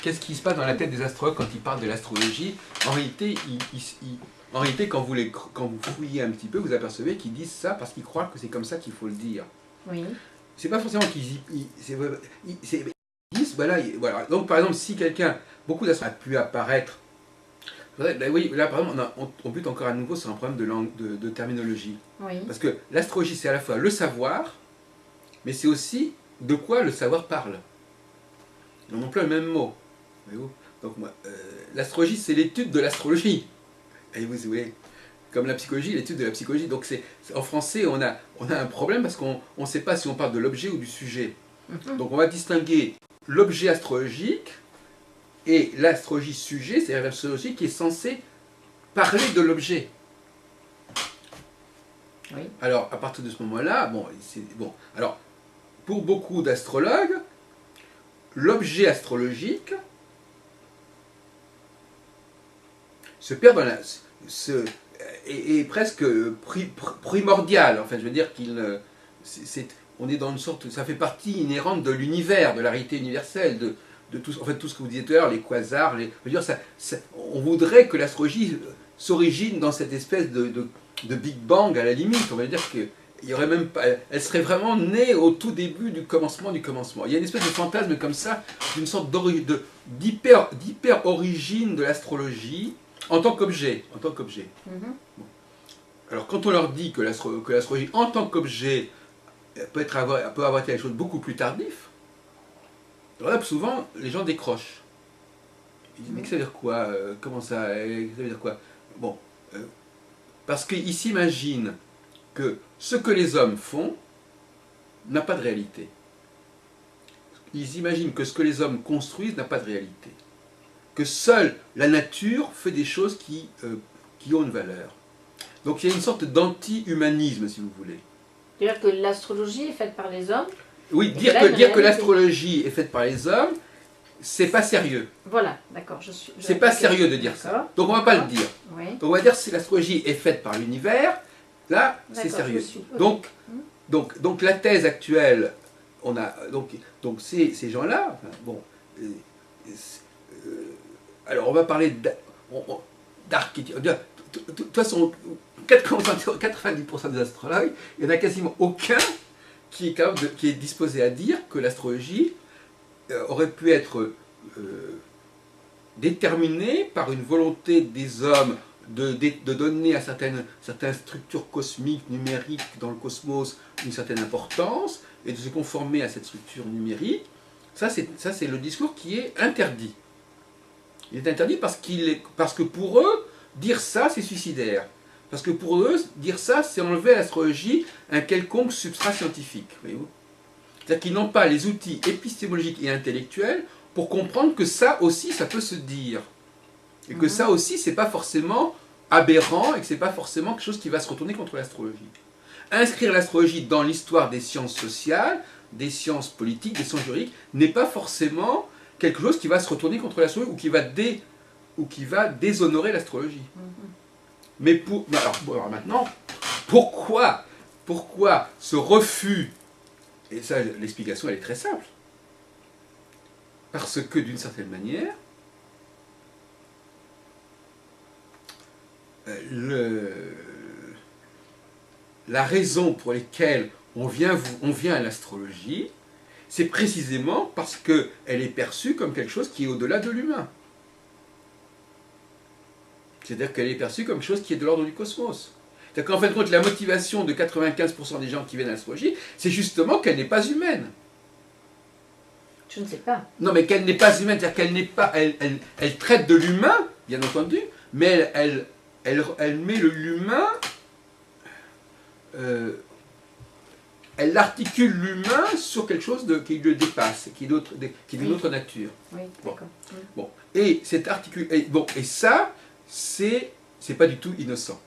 qu'est-ce qui se passe dans la tête des astrologues quand ils parlent de l'astrologie? En réalité, quand vous fouillez un petit peu, vous apercevez qu'ils disent ça parce qu'ils croient que c'est comme ça qu'il faut le dire. Oui. C'est pas forcément qu'ils disent, voilà, voilà. Donc par exemple, si quelqu'un, beaucoup d'astrologues a pu apparaître, oui, là par exemple, on bute encore à nouveau sur un problème de terminologie. Oui. Parce que l'astrologie, c'est à la fois le savoir, mais c'est aussi de quoi le savoir parle. On emploie le même mot. Donc l'astrologie, c'est l'étude de l'astrologie. Et vous voyez, comme la psychologie, l'étude de la psychologie. Donc en français, on a un problème parce qu'on ne sait pas si on parle de l'objet ou du sujet. Donc on va distinguer l'objet astrologique et l'astrologie sujet, c'est-à-dire l'astrologie qui est censée parler de l'objet. Oui. Alors, à partir de ce moment-là, alors, pour beaucoup d'astrologues, l'objet astrologique se perd dans est presque primordial. Enfin, je veux dire on est dans une sorte, ça fait partie inhérente de l'univers, de la réalité universelle, de tout, en fait, tout ce que vous disiez tout à l'heure, les quasars, je veux dire, on voudrait que l'astrologie s'origine dans cette espèce de Big Bang à la limite. On va dire que il y aurait même pas, elle serait vraiment née au tout début du commencement du commencement. Il y a une espèce de fantasme comme ça, d'une sorte d'hyper-origine de l'astrologie en tant qu'objet. Bon. Alors quand on leur dit que l'astrologie en tant qu'objet peut avoir quelque chose de beaucoup plus tardif, alors là souvent les gens décrochent. Ils disent mais ça veut dire quoi? Comment ça? Ça veut dire quoi? Bon, parce qu'ils s'imaginent que ce que les hommes font n'a pas de réalité. Ils imaginent que ce que les hommes construisent n'a pas de réalité. Que seule la nature fait des choses qui ont une valeur. Donc il y a une sorte d'anti-humanisme, si vous voulez. C'est-à-dire que l'astrologie est faite par les hommes? Oui, dire que l'astrologie est faite par les hommes, c'est pas sérieux. Voilà, d'accord. C'est pas sérieux de dire ça. Donc on va pas le dire. Oui. Donc on va dire que si l'astrologie est faite par l'univers, là c'est sérieux. Donc la thèse actuelle, on a donc ces gens-là, enfin, bon, alors on va parler d'archétype. De toute façon, 90% des astrologues, il n'y en a quasiment aucun qui est disposé à dire que l'astrologie aurait pu être déterminée par une volonté des hommes de donner à certaines structures cosmiques, numériques dans le cosmos une certaine importance et de se conformer à cette structure numérique. Ça c'est le discours qui est interdit. Il est interdit parce que pour eux, dire ça c'est suicidaire. Parce que pour eux, dire ça c'est enlever à l'astrologie un quelconque substrat scientifique. Voyez-vous ? C'est-à-dire qu'ils n'ont pas les outils épistémologiques et intellectuels pour comprendre que ça aussi, ça peut se dire. Et que ça aussi, c'est pas forcément aberrant et que c'est pas forcément quelque chose qui va se retourner contre l'astrologie. Inscrire l'astrologie dans l'histoire des sciences sociales, des sciences politiques, des sciences juridiques, n'est pas forcément quelque chose qui va se retourner contre l'astrologie ou qui va déshonorer l'astrologie. Mais alors maintenant, pourquoi ce refus? Et ça, l'explication, elle est très simple. Parce que, d'une certaine manière, la raison pour laquelle on vient à l'astrologie, c'est précisément parce qu'elle est perçue comme quelque chose qui est au-delà de l'humain. C'est-à-dire qu'elle est perçue comme quelque chose qui est de l'ordre du cosmos. C'est-à-dire qu'en fin de compte, la motivation de 95% des gens qui viennent à l'astrologie, c'est justement qu'elle n'est pas humaine. Je ne sais pas. Non, mais qu'elle n'est pas humaine, c'est-à-dire qu'elle n'est pas, elle traite de l'humain, bien entendu, mais elle met l'humain, elle articule l'humain sur quelque chose qui le dépasse, qui est d'une autre nature. Oui, d'accord. Bon. Et cette et ça, c'est pas du tout innocent.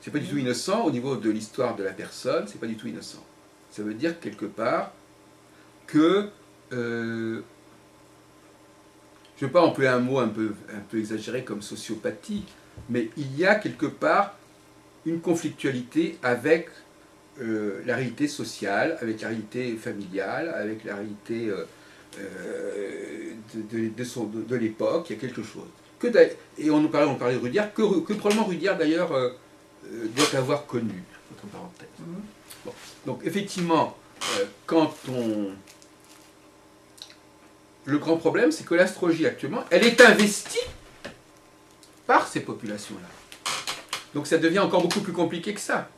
C'est pas du tout innocent au niveau de l'histoire de la personne, c'est pas du tout innocent. Ça veut dire quelque part que je ne vais pas employer un mot un peu exagéré comme sociopathie, mais il y a quelque part une conflictualité avec la réalité sociale, avec la réalité familiale, avec la réalité de l'époque, il y a quelque chose. Et on parlait de Rudyard, que probablement Rudyard d'ailleurs doit avoir connu, entre parenthèses. Bon. Donc effectivement, le grand problème, c'est que l'astrologie actuellement, elle est investie par ces populations-là. Donc ça devient encore beaucoup plus compliqué que ça.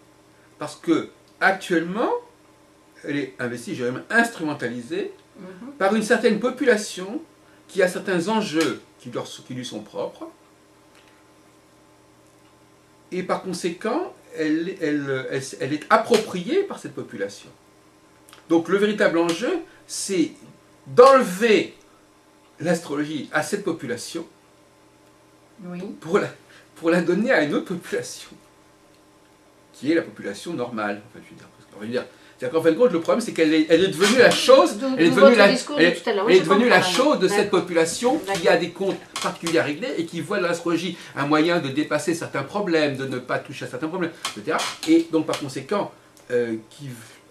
Parce que actuellement, elle est investie, je dirais même instrumentalisée, par une certaine population qui a certains enjeux qui lui sont propres. Et par conséquent, elle est appropriée par cette population. Donc le véritable enjeu, c'est d'enlever l'astrologie à cette population pour la donner à une autre population, qui est la population normale. En fait, je veux dire, c'est-à-dire qu'en fin de compte, le problème, c'est qu'elle est devenue la chose, elle est devenue la chose de cette population qui a des comptes particuliers à régler et qui voit dans l'astrologie un moyen de dépasser certains problèmes, de ne pas toucher à certains problèmes, etc. Et donc, par conséquent,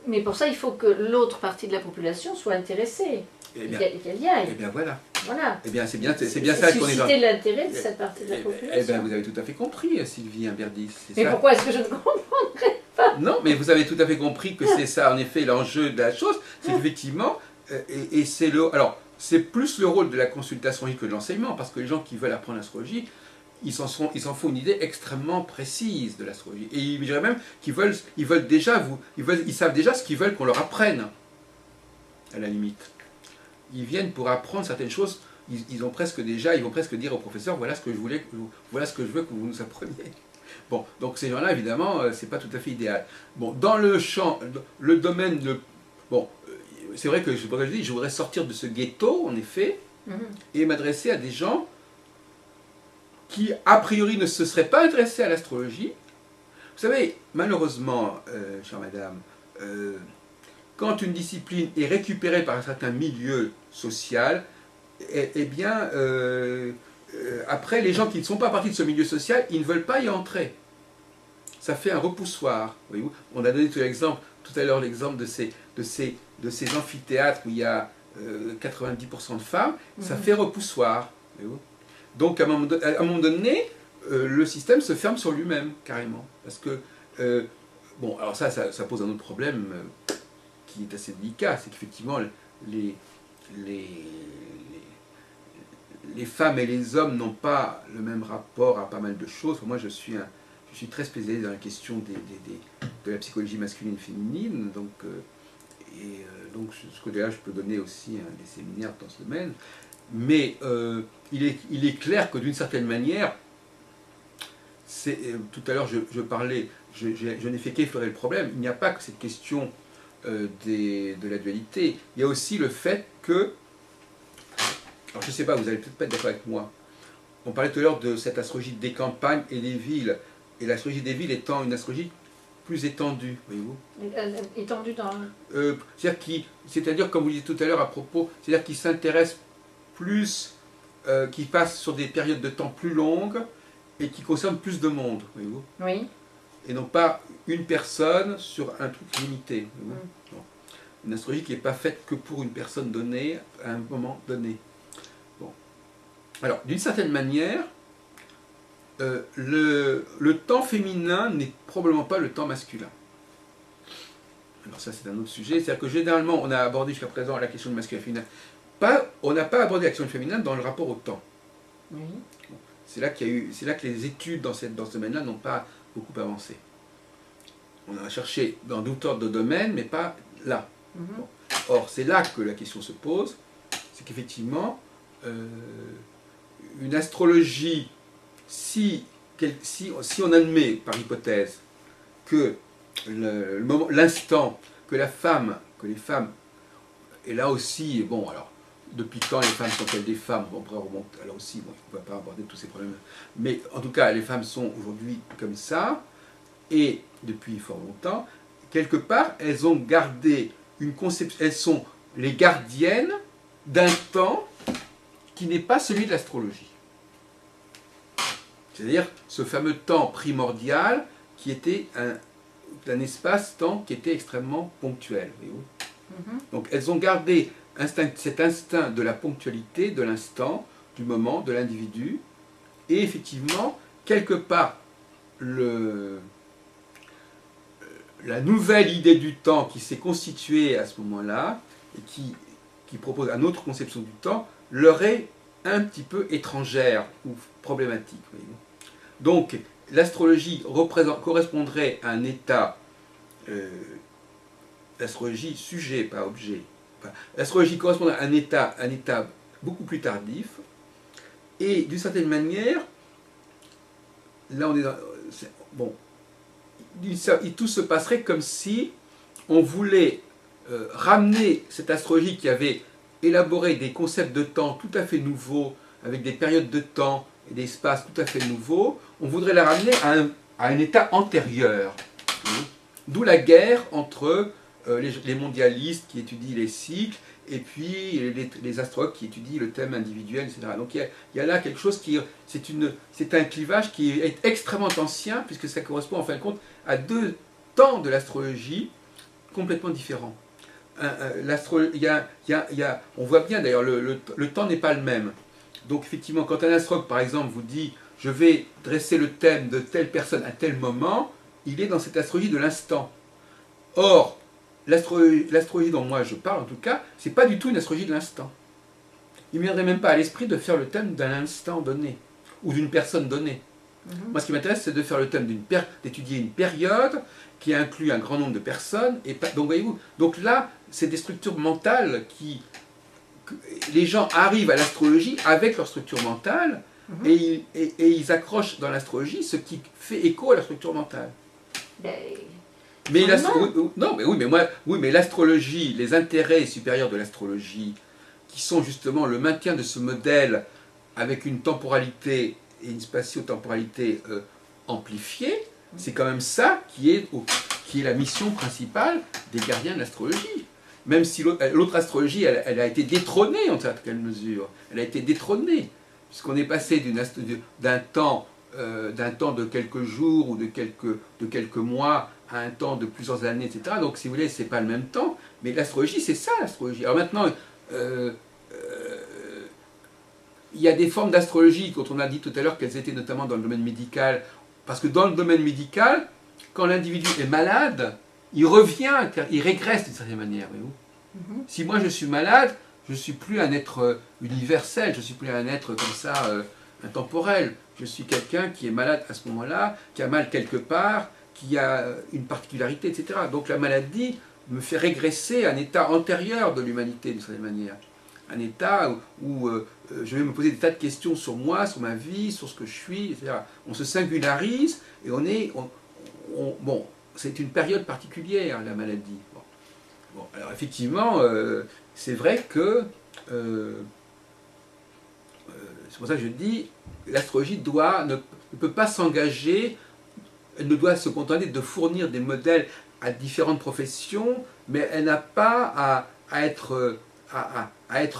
Mais pour ça, il faut que l'autre partie de la population soit intéressée, et qu'elle y aille. Et bien voilà. Voilà. Eh bien, c'est bien ça qu'on est dans. Susciter l'intérêt de cette partie de la population. Eh bien, vous avez tout à fait compris, Sylvie Imberdis. Mais pourquoi est-ce que je ne comprendrais pas? Non, mais vous avez tout à fait compris que c'est ça, en effet, l'enjeu de la chose. C'est qu'effectivement, et c'est c'est plus le rôle de la consultation que de l'enseignement, parce que les gens qui veulent apprendre l'astrologie, ils s'en font une idée extrêmement précise de l'astrologie. Et je dirais même qu'ils ils savent déjà ce qu'ils veulent qu'on leur apprenne, à la limite. Ils viennent pour apprendre certaines choses, ils vont presque dire au professeur, voilà ce que je veux que vous nous appreniez. Bon, donc ces gens-là, évidemment, c'est pas tout à fait idéal. Bon, dans le domaine de... Bon, c'est vrai que je voudrais sortir de ce ghetto, en effet, et m'adresser à des gens qui, a priori, ne se seraient pas intéressés à l'astrologie. Vous savez, malheureusement, chère madame, quand une discipline est récupérée par un certain milieu social, eh bien, après, les gens qui ne sont pas partis de ce milieu social, ils ne veulent pas y entrer. Ça fait un repoussoir. Voyez-vous, on a donné tout à l'heure l'exemple de ces amphithéâtres où il y a 90% de femmes. Ça fait repoussoir. Voyez-vous. Donc, à un moment donné, le système se ferme sur lui-même, carrément. Parce que, bon, alors ça pose un autre problème qui est assez délicat, c'est qu'effectivement, les femmes et les hommes n'ont pas le même rapport à pas mal de choses. Moi, je suis très spécialisé dans la question de la psychologie masculine et féminine, donc ce côté-là, je peux donner aussi des séminaires dans ce domaine. Mais il est clair que d'une certaine manière, tout à l'heure je parlais, je n'ai fait qu'effleurer le problème, il n'y a pas que cette question de la dualité, il y a aussi le fait que, alors je ne sais pas, vous n'allez peut-être pas être d'accord avec moi, on parlait tout à l'heure de cette astrologie des campagnes et des villes, et l'astrologie des villes étant une astrologie plus étendue, voyez-vous. Étendue dans... C'est-à-dire, comme vous disiez tout à l'heure à propos, c'est-à-dire qu'il s'intéresse plus, qui passe sur des périodes de temps plus longues et qui concerne plus de monde, voyez-vous. Oui. Et non pas une personne sur un truc limité. Bon. Une astrologie qui n'est pas faite que pour une personne donnée à un moment donné. Bon. Alors, d'une certaine manière, le temps féminin n'est probablement pas le temps masculin. Alors ça, c'est un autre sujet. C'est-à-dire que généralement, on a abordé jusqu'à présent la question du masculin et féminin. On n'a pas abordé la question féminine dans le rapport au temps. Oui. Bon. C'est là que les études dans ce domaine-là n'ont pas beaucoup avancé. On a cherché dans d'autres domaines, mais pas là. Bon. Or, c'est là que la question se pose, c'est qu'effectivement, une astrologie, si on admet, par hypothèse, que l'instant que les femmes, et là aussi, bon, alors, depuis quand les femmes sont-elles des femmes? On pourrait remonter, là aussi, bon, on ne va pas aborder tous ces problèmes. Mais en tout cas, les femmes sont aujourd'hui comme ça, et depuis fort longtemps, quelque part, elles ont gardé une conception, elles sont les gardiennes d'un temps qui n'est pas celui de l'astrologie. C'est-à-dire ce fameux temps primordial qui était un espace-temps qui était extrêmement ponctuel. Donc elles ont gardé cet instinct de la ponctualité, de l'instant, du moment, de l'individu, et effectivement, quelque part, la nouvelle idée du temps qui s'est constituée à ce moment-là, et qui propose une autre conception du temps, leur est un petit peu étrangère ou problématique. Donc, l'astrologie correspondrait à un état, l'astrologie sujet, pas objet. L'astrologie correspondrait à un état beaucoup plus tardif, et d'une certaine manière, là on est dans... Bon, tout se passerait comme si on voulait ramener cette astrologie qui avait élaboré des concepts de temps tout à fait nouveaux, avec des périodes de temps et des espaces tout à fait nouveaux, on voudrait la ramener à un état antérieur. D'où la guerre entre les mondialistes qui étudient les cycles et puis les astrologues qui étudient le thème individuel, etc. Donc il y a là quelque chose qui... C'est un clivage qui est extrêmement ancien, puisque ça correspond en fin de compte à deux temps de l'astrologie complètement différents. On voit bien d'ailleurs, le temps n'est pas le même. Donc effectivement, quand un astrologue par exemple vous dit « je vais dresser le thème de telle personne à tel moment », il est dans cette astrologie de l'instant. Or, l'astrologie dont moi je parle en tout cas, c'est pas du tout une astrologie de l'instant. Il ne me viendrait même pas à l'esprit de faire le thème d'un instant donné, ou d'une personne donnée. Moi ce qui m'intéresse c'est de faire le thème d'étudier une période qui inclut un grand nombre de personnes, et donc voyez-vous, donc là c'est des structures mentales les gens arrivent à l'astrologie avec leur structure mentale, et ils accrochent dans l'astrologie ce qui fait écho à la structure mentale. Mais l'astrologie, les intérêts supérieurs de l'astrologie, qui sont justement le maintien de ce modèle avec une temporalité et une spatio-temporalité amplifiée, c'est quand même ça qui est la mission principale des gardiens de l'astrologie. Même si l'autre astrologie, elle a été détrônée en certaine mesure. Elle a été détrônée, puisqu'on est passé d'un temps de quelques jours ou de quelques mois à un temps de plusieurs années, etc. Donc si vous voulez, c'est pas le même temps, mais l'astrologie, c'est ça l'astrologie. Alors maintenant, il y a des formes d'astrologie, quand on a dit tout à l'heure qu'elles étaient notamment dans le domaine médical, parce que dans le domaine médical, quand l'individu est malade, il revient, il régresse d'une certaine manière. Si moi je suis malade, je ne suis plus un être universel, je ne suis plus un être comme ça, intemporel. Je suis quelqu'un qui est malade à ce moment-là, qui a mal quelque part, qui a une particularité, etc. Donc la maladie me fait régresser à un état antérieur de l'humanité, d'une certaine manière. Un état où je vais me poser des tas de questions sur moi, sur ma vie, sur ce que je suis, etc. On se singularise et bon, c'est une période particulière, la maladie. Bon, alors effectivement, c'est vrai que, c'est pour ça que je dis, l'astrologie ne peut pas s'engager, elle ne doit se contenter de fournir des modèles à différentes professions, mais elle n'a pas à être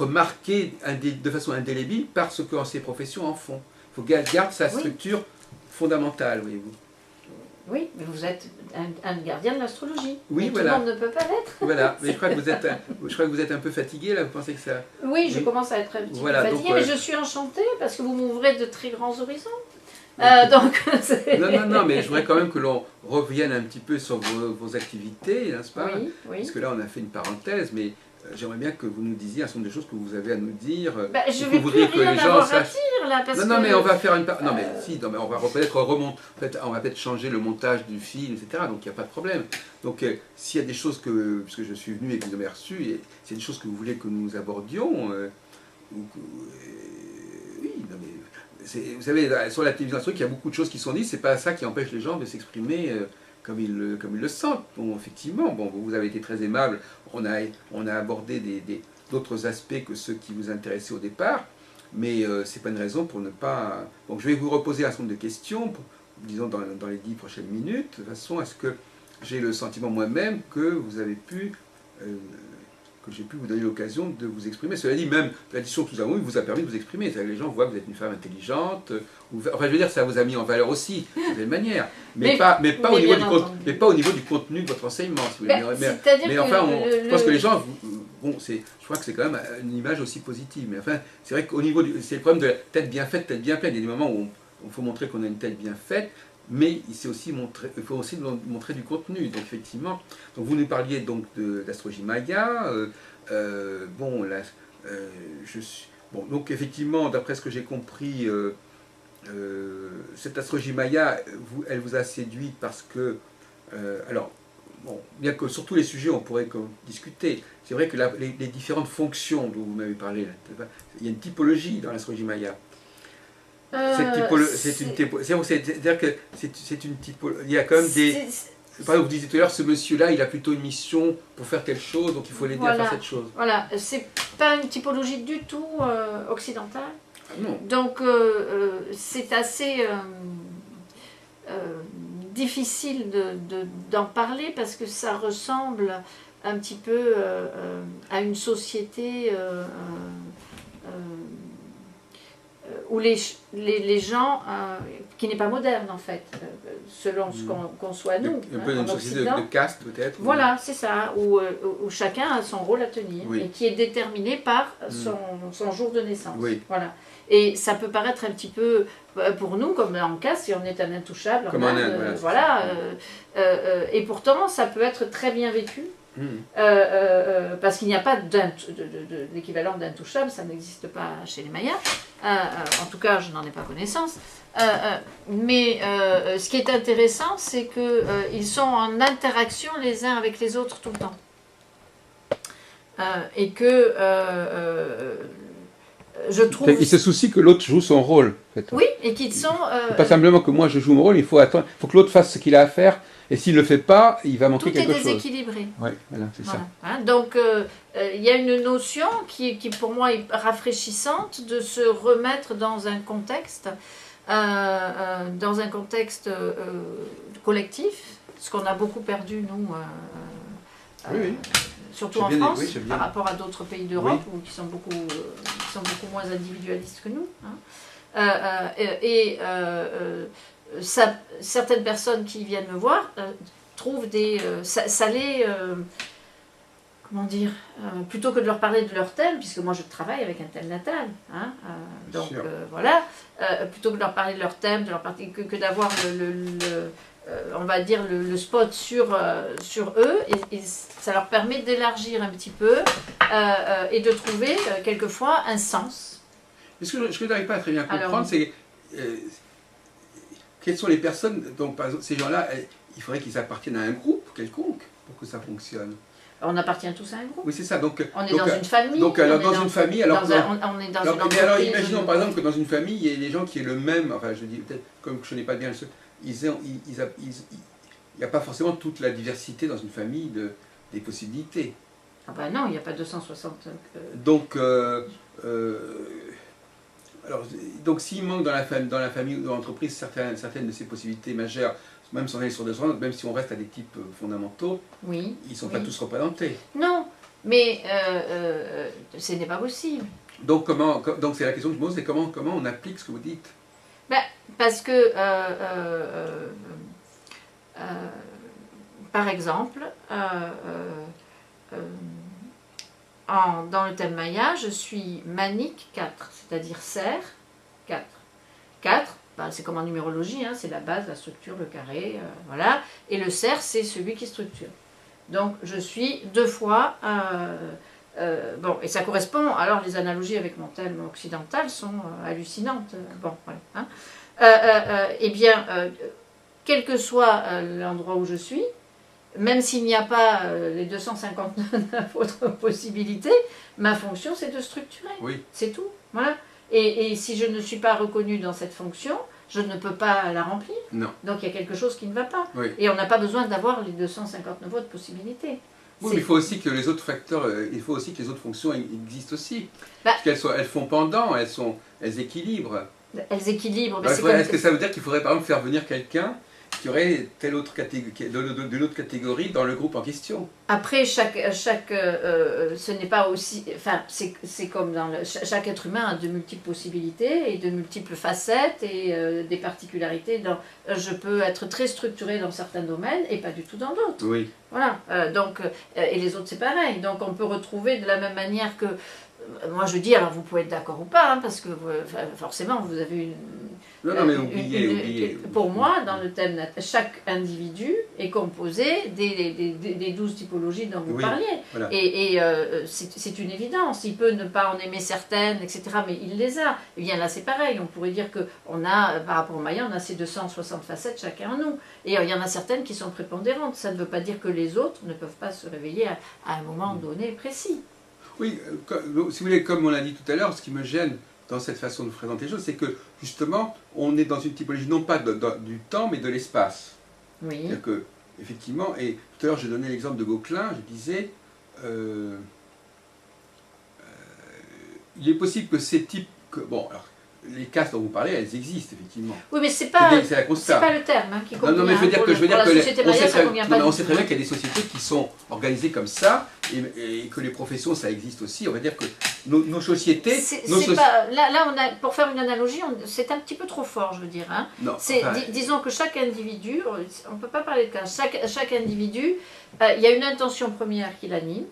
marquée de façon indélébile par ce que ces professions en font. Il faut qu'elle garde sa structure fondamentale, voyez-vous. Oui, mais vous êtes un gardien de l'astrologie. Oui, voilà. Tout le monde ne peut pas l'être. Voilà, mais je crois que vous êtes un peu fatigué là, vous pensez que ça... Oui, je commence à être un petit peu fatiguée, mais je suis enchantée parce que vous m'ouvrez de très grands horizons. Non, mais je voudrais quand même que l'on revienne un petit peu sur vos activités, n'est-ce pas? Oui. Parce que là, on a fait une parenthèse, mais j'aimerais bien que vous nous disiez un certain nombre de choses que vous avez à nous dire. Je vais plus rien avoir à dire là, parce que... mais on va faire une... Non, mais si, on va peut-être on va peut-être changer le montage du film, etc. Donc il n'y a pas de problème. Donc s'il y a des choses puisque je suis venu et que vous avez reçu, et s'il y a des choses que vous voulez que nous abordions, oui, non mais... Vous savez, sur la télévision, il y a beaucoup de choses qui sont dites, c'est pas ça qui empêche les gens de s'exprimer comme ils le sentent. Bon, effectivement, vous avez été très aimable, on a abordé d'autres aspects que ceux qui vous intéressaient au départ, mais c'est pas une raison pour ne pas... Donc je vais vous reposer un certain nombre de questions, disons dans les 10 prochaines minutes, de façon à ce que j'ai le sentiment moi-même que vous avez pu... que j'ai pu vous donner l'occasion de vous exprimer. Cela dit, même la discussion que nous avons eue vous a permis de vous exprimer. C'est-à-dire que les gens voient que vous êtes une femme intelligente. Enfin, je veux dire, ça vous a mis en valeur aussi, de certaine manière. Mais pas au niveau du contenu de votre enseignement. Si vous voulez. Mais enfin, je pense que les gens bon, je crois que c'est quand même une image aussi positive. Mais enfin, c'est vrai qu'au niveau c'est le problème de la tête bien faite, tête bien pleine. Il y a des moments où il faut montrer qu'on a une tête bien faite, mais il faut aussi montrer du contenu. Donc effectivement, donc vous nous parliez donc d'astrologie maya. Bon, là, bon, donc effectivement, d'après ce que j'ai compris, cette astrologie maya, elle vous a séduite parce que, alors, bon, bien que sur tous les sujets on pourrait discuter, c'est vrai que les différentes fonctions dont vous m'avez parlé, là, il y a une typologie dans l'astrologie maya. C'est-à-dire que c'est une typologie, il y a quand même des... Par exemple, vous disiez tout à l'heure, ce monsieur-là, il a plutôt une mission pour faire quelque chose, donc il faut l'aider à faire cette chose. Voilà, c'est pas une typologie du tout occidentale. Ah non. Donc c'est assez difficile d'en parler parce que ça ressemble un petit peu à une société où les gens, qui n'est pas moderne en fait, selon ce qu'on conçoit nous. Un peu une société de caste peut-être. Voilà, c'est ça, où chacun a son rôle à tenir, oui. et qui est déterminé par son jour de naissance. Oui. Voilà. Et ça peut paraître un petit peu, pour nous, comme en caste, si on est un intouchable, comme en Inde, voilà. Et pourtant, ça peut être très bien vécu. Parce qu'il n'y a pas d'équivalent d'intouchable, ça n'existe pas chez les Mayas, en tout cas je n'en ai pas connaissance, mais ce qui est intéressant c'est qu'ils sont en interaction les uns avec les autres tout le temps, et que je trouve... Ils se soucient que l'autre joue son rôle. En fait. Oui, et qu'ils sont... pas simplement que moi je joue mon rôle, il faut attendre, il faut que l'autre fasse ce qu'il a à faire. Et s'il ne le fait pas, il va montrer quelque chose. Tout est déséquilibré. Oui, voilà, c'est ça. Hein, donc, il y a une notion qui pour moi est rafraîchissante de se remettre dans un contexte, collectif, ce qu'on a beaucoup perdu, nous, oui. surtout en France, par rapport à d'autres pays d'Europe qui sont beaucoup moins individualistes que nous. Hein. Certaines personnes qui viennent me voir trouvent comment dire, plutôt que de leur parler de leur thème, puisque moi je travaille avec un thème natal, hein, donc voilà, plutôt que de leur parler de leur thème, que d'avoir on va dire le spot sur eux, et ça leur permet d'élargir un petit peu et de trouver quelquefois un sens. Mais ce que je n'arrive pas à très bien comprendre, c'est quelles sont les personnes, donc par exemple, ces gens-là, il faudrait qu'ils appartiennent à un groupe quelconque pour que ça fonctionne. On appartient tous à un groupe. Oui, c'est ça. Donc, on est dans une famille. Donc, alors, dans une famille, alors... on est dans une entreprise. Alors, imaginons par exemple que dans une famille, il y a des gens qui aient le même... Enfin, je dis peut-être, comme je ne connais pas bien il n'y a pas forcément toute la diversité dans une famille des possibilités. Ah ben non, il n'y a pas 260... Donc, donc s'il manque dans la famille ou dans l'entreprise certaines de ces possibilités majeures, même si on est sur 260, même si on reste à des types fondamentaux, ils ne sont pas tous représentés. Non, mais ce n'est pas possible. Donc c'est la question que je me pose, c'est comment on applique ce que vous dites? Parce que, par exemple, dans le thème Maya, je suis manique 4, c'est-à-dire cerf 4. 4, c'est comme en numérologie, hein, c'est la base, la structure, le carré, voilà. Et le cerf, c'est celui qui structure. Donc je suis 2 fois... bon, et ça correspond, alors les analogies avec mon thème occidental sont hallucinantes. Bon, voilà. Hein. Eh bien, quel que soit l'endroit où je suis, même s'il n'y a pas les 259 autres possibilités, ma fonction c'est de structurer. Oui. C'est tout. Voilà. Et si je ne suis pas reconnue dans cette fonction, je ne peux pas la remplir. Non. Donc il y a quelque chose qui ne va pas. Oui. Et on n'a pas besoin d'avoir les 259 autres possibilités. Oui, mais il faut aussi que les autres facteurs, il faut aussi que les autres fonctions existent aussi. Parce qu'elles font pendant, elles équilibrent. Elles équilibrent. Est-ce que ça veut dire qu'il faudrait par exemple faire venir quelqu'un qu'il y aurait telle autre catégorie, de l'autre catégorie dans le groupe en question. Après, ce n'est pas aussi... Enfin, c'est comme dans chaque être humain a de multiples possibilités et de multiples facettes et des particularités. Je peux être très structuré dans certains domaines et pas du tout dans d'autres. Oui. Voilà. Et les autres, c'est pareil. Donc, on peut retrouver de la même manière que... Moi, je dis, alors vous pouvez être d'accord ou pas, hein, parce que forcément, vous avez une... Non, mais oubliez. Pour moi, dans le thème, chaque individu est composé des 12 typologies dont vous parliez. Voilà. Et c'est une évidence. Il peut ne pas en aimer certaines, etc., mais il les a. Et bien là, c'est pareil. On pourrait dire qu'on a, par rapport au Maya, on a ces 260 facettes chacun en nous. Et il y en a certaines qui sont prépondérantes. Ça ne veut pas dire que les autres ne peuvent pas se réveiller à un moment donné précis. Oui, si vous voulez, comme on l'a dit tout à l'heure, ce qui me gêne dans cette façon de présenter les choses, c'est que justement, on est dans une typologie non pas du temps, mais de l'espace. Oui. C'est-à-dire que, effectivement, et tout à l'heure j'ai donné l'exemple de Gauquelin, je disais, il est possible que ces types, bon, alors, les castes dont vous parlez, elles existent effectivement. Oui, mais c'est pas le terme qui convient. Non, mais je veux dire que, on sait très bien qu'il y a des sociétés sociétés qui sont organisées comme ça et que les professions, ça existe aussi. On va dire que nos sociétés... Là, pour faire une analogie, c'est un petit peu trop fort, je veux dire. Hein. Non, disons que chaque individu, on ne peut pas parler de cas, chaque individu, il y a une intention première qui l'anime.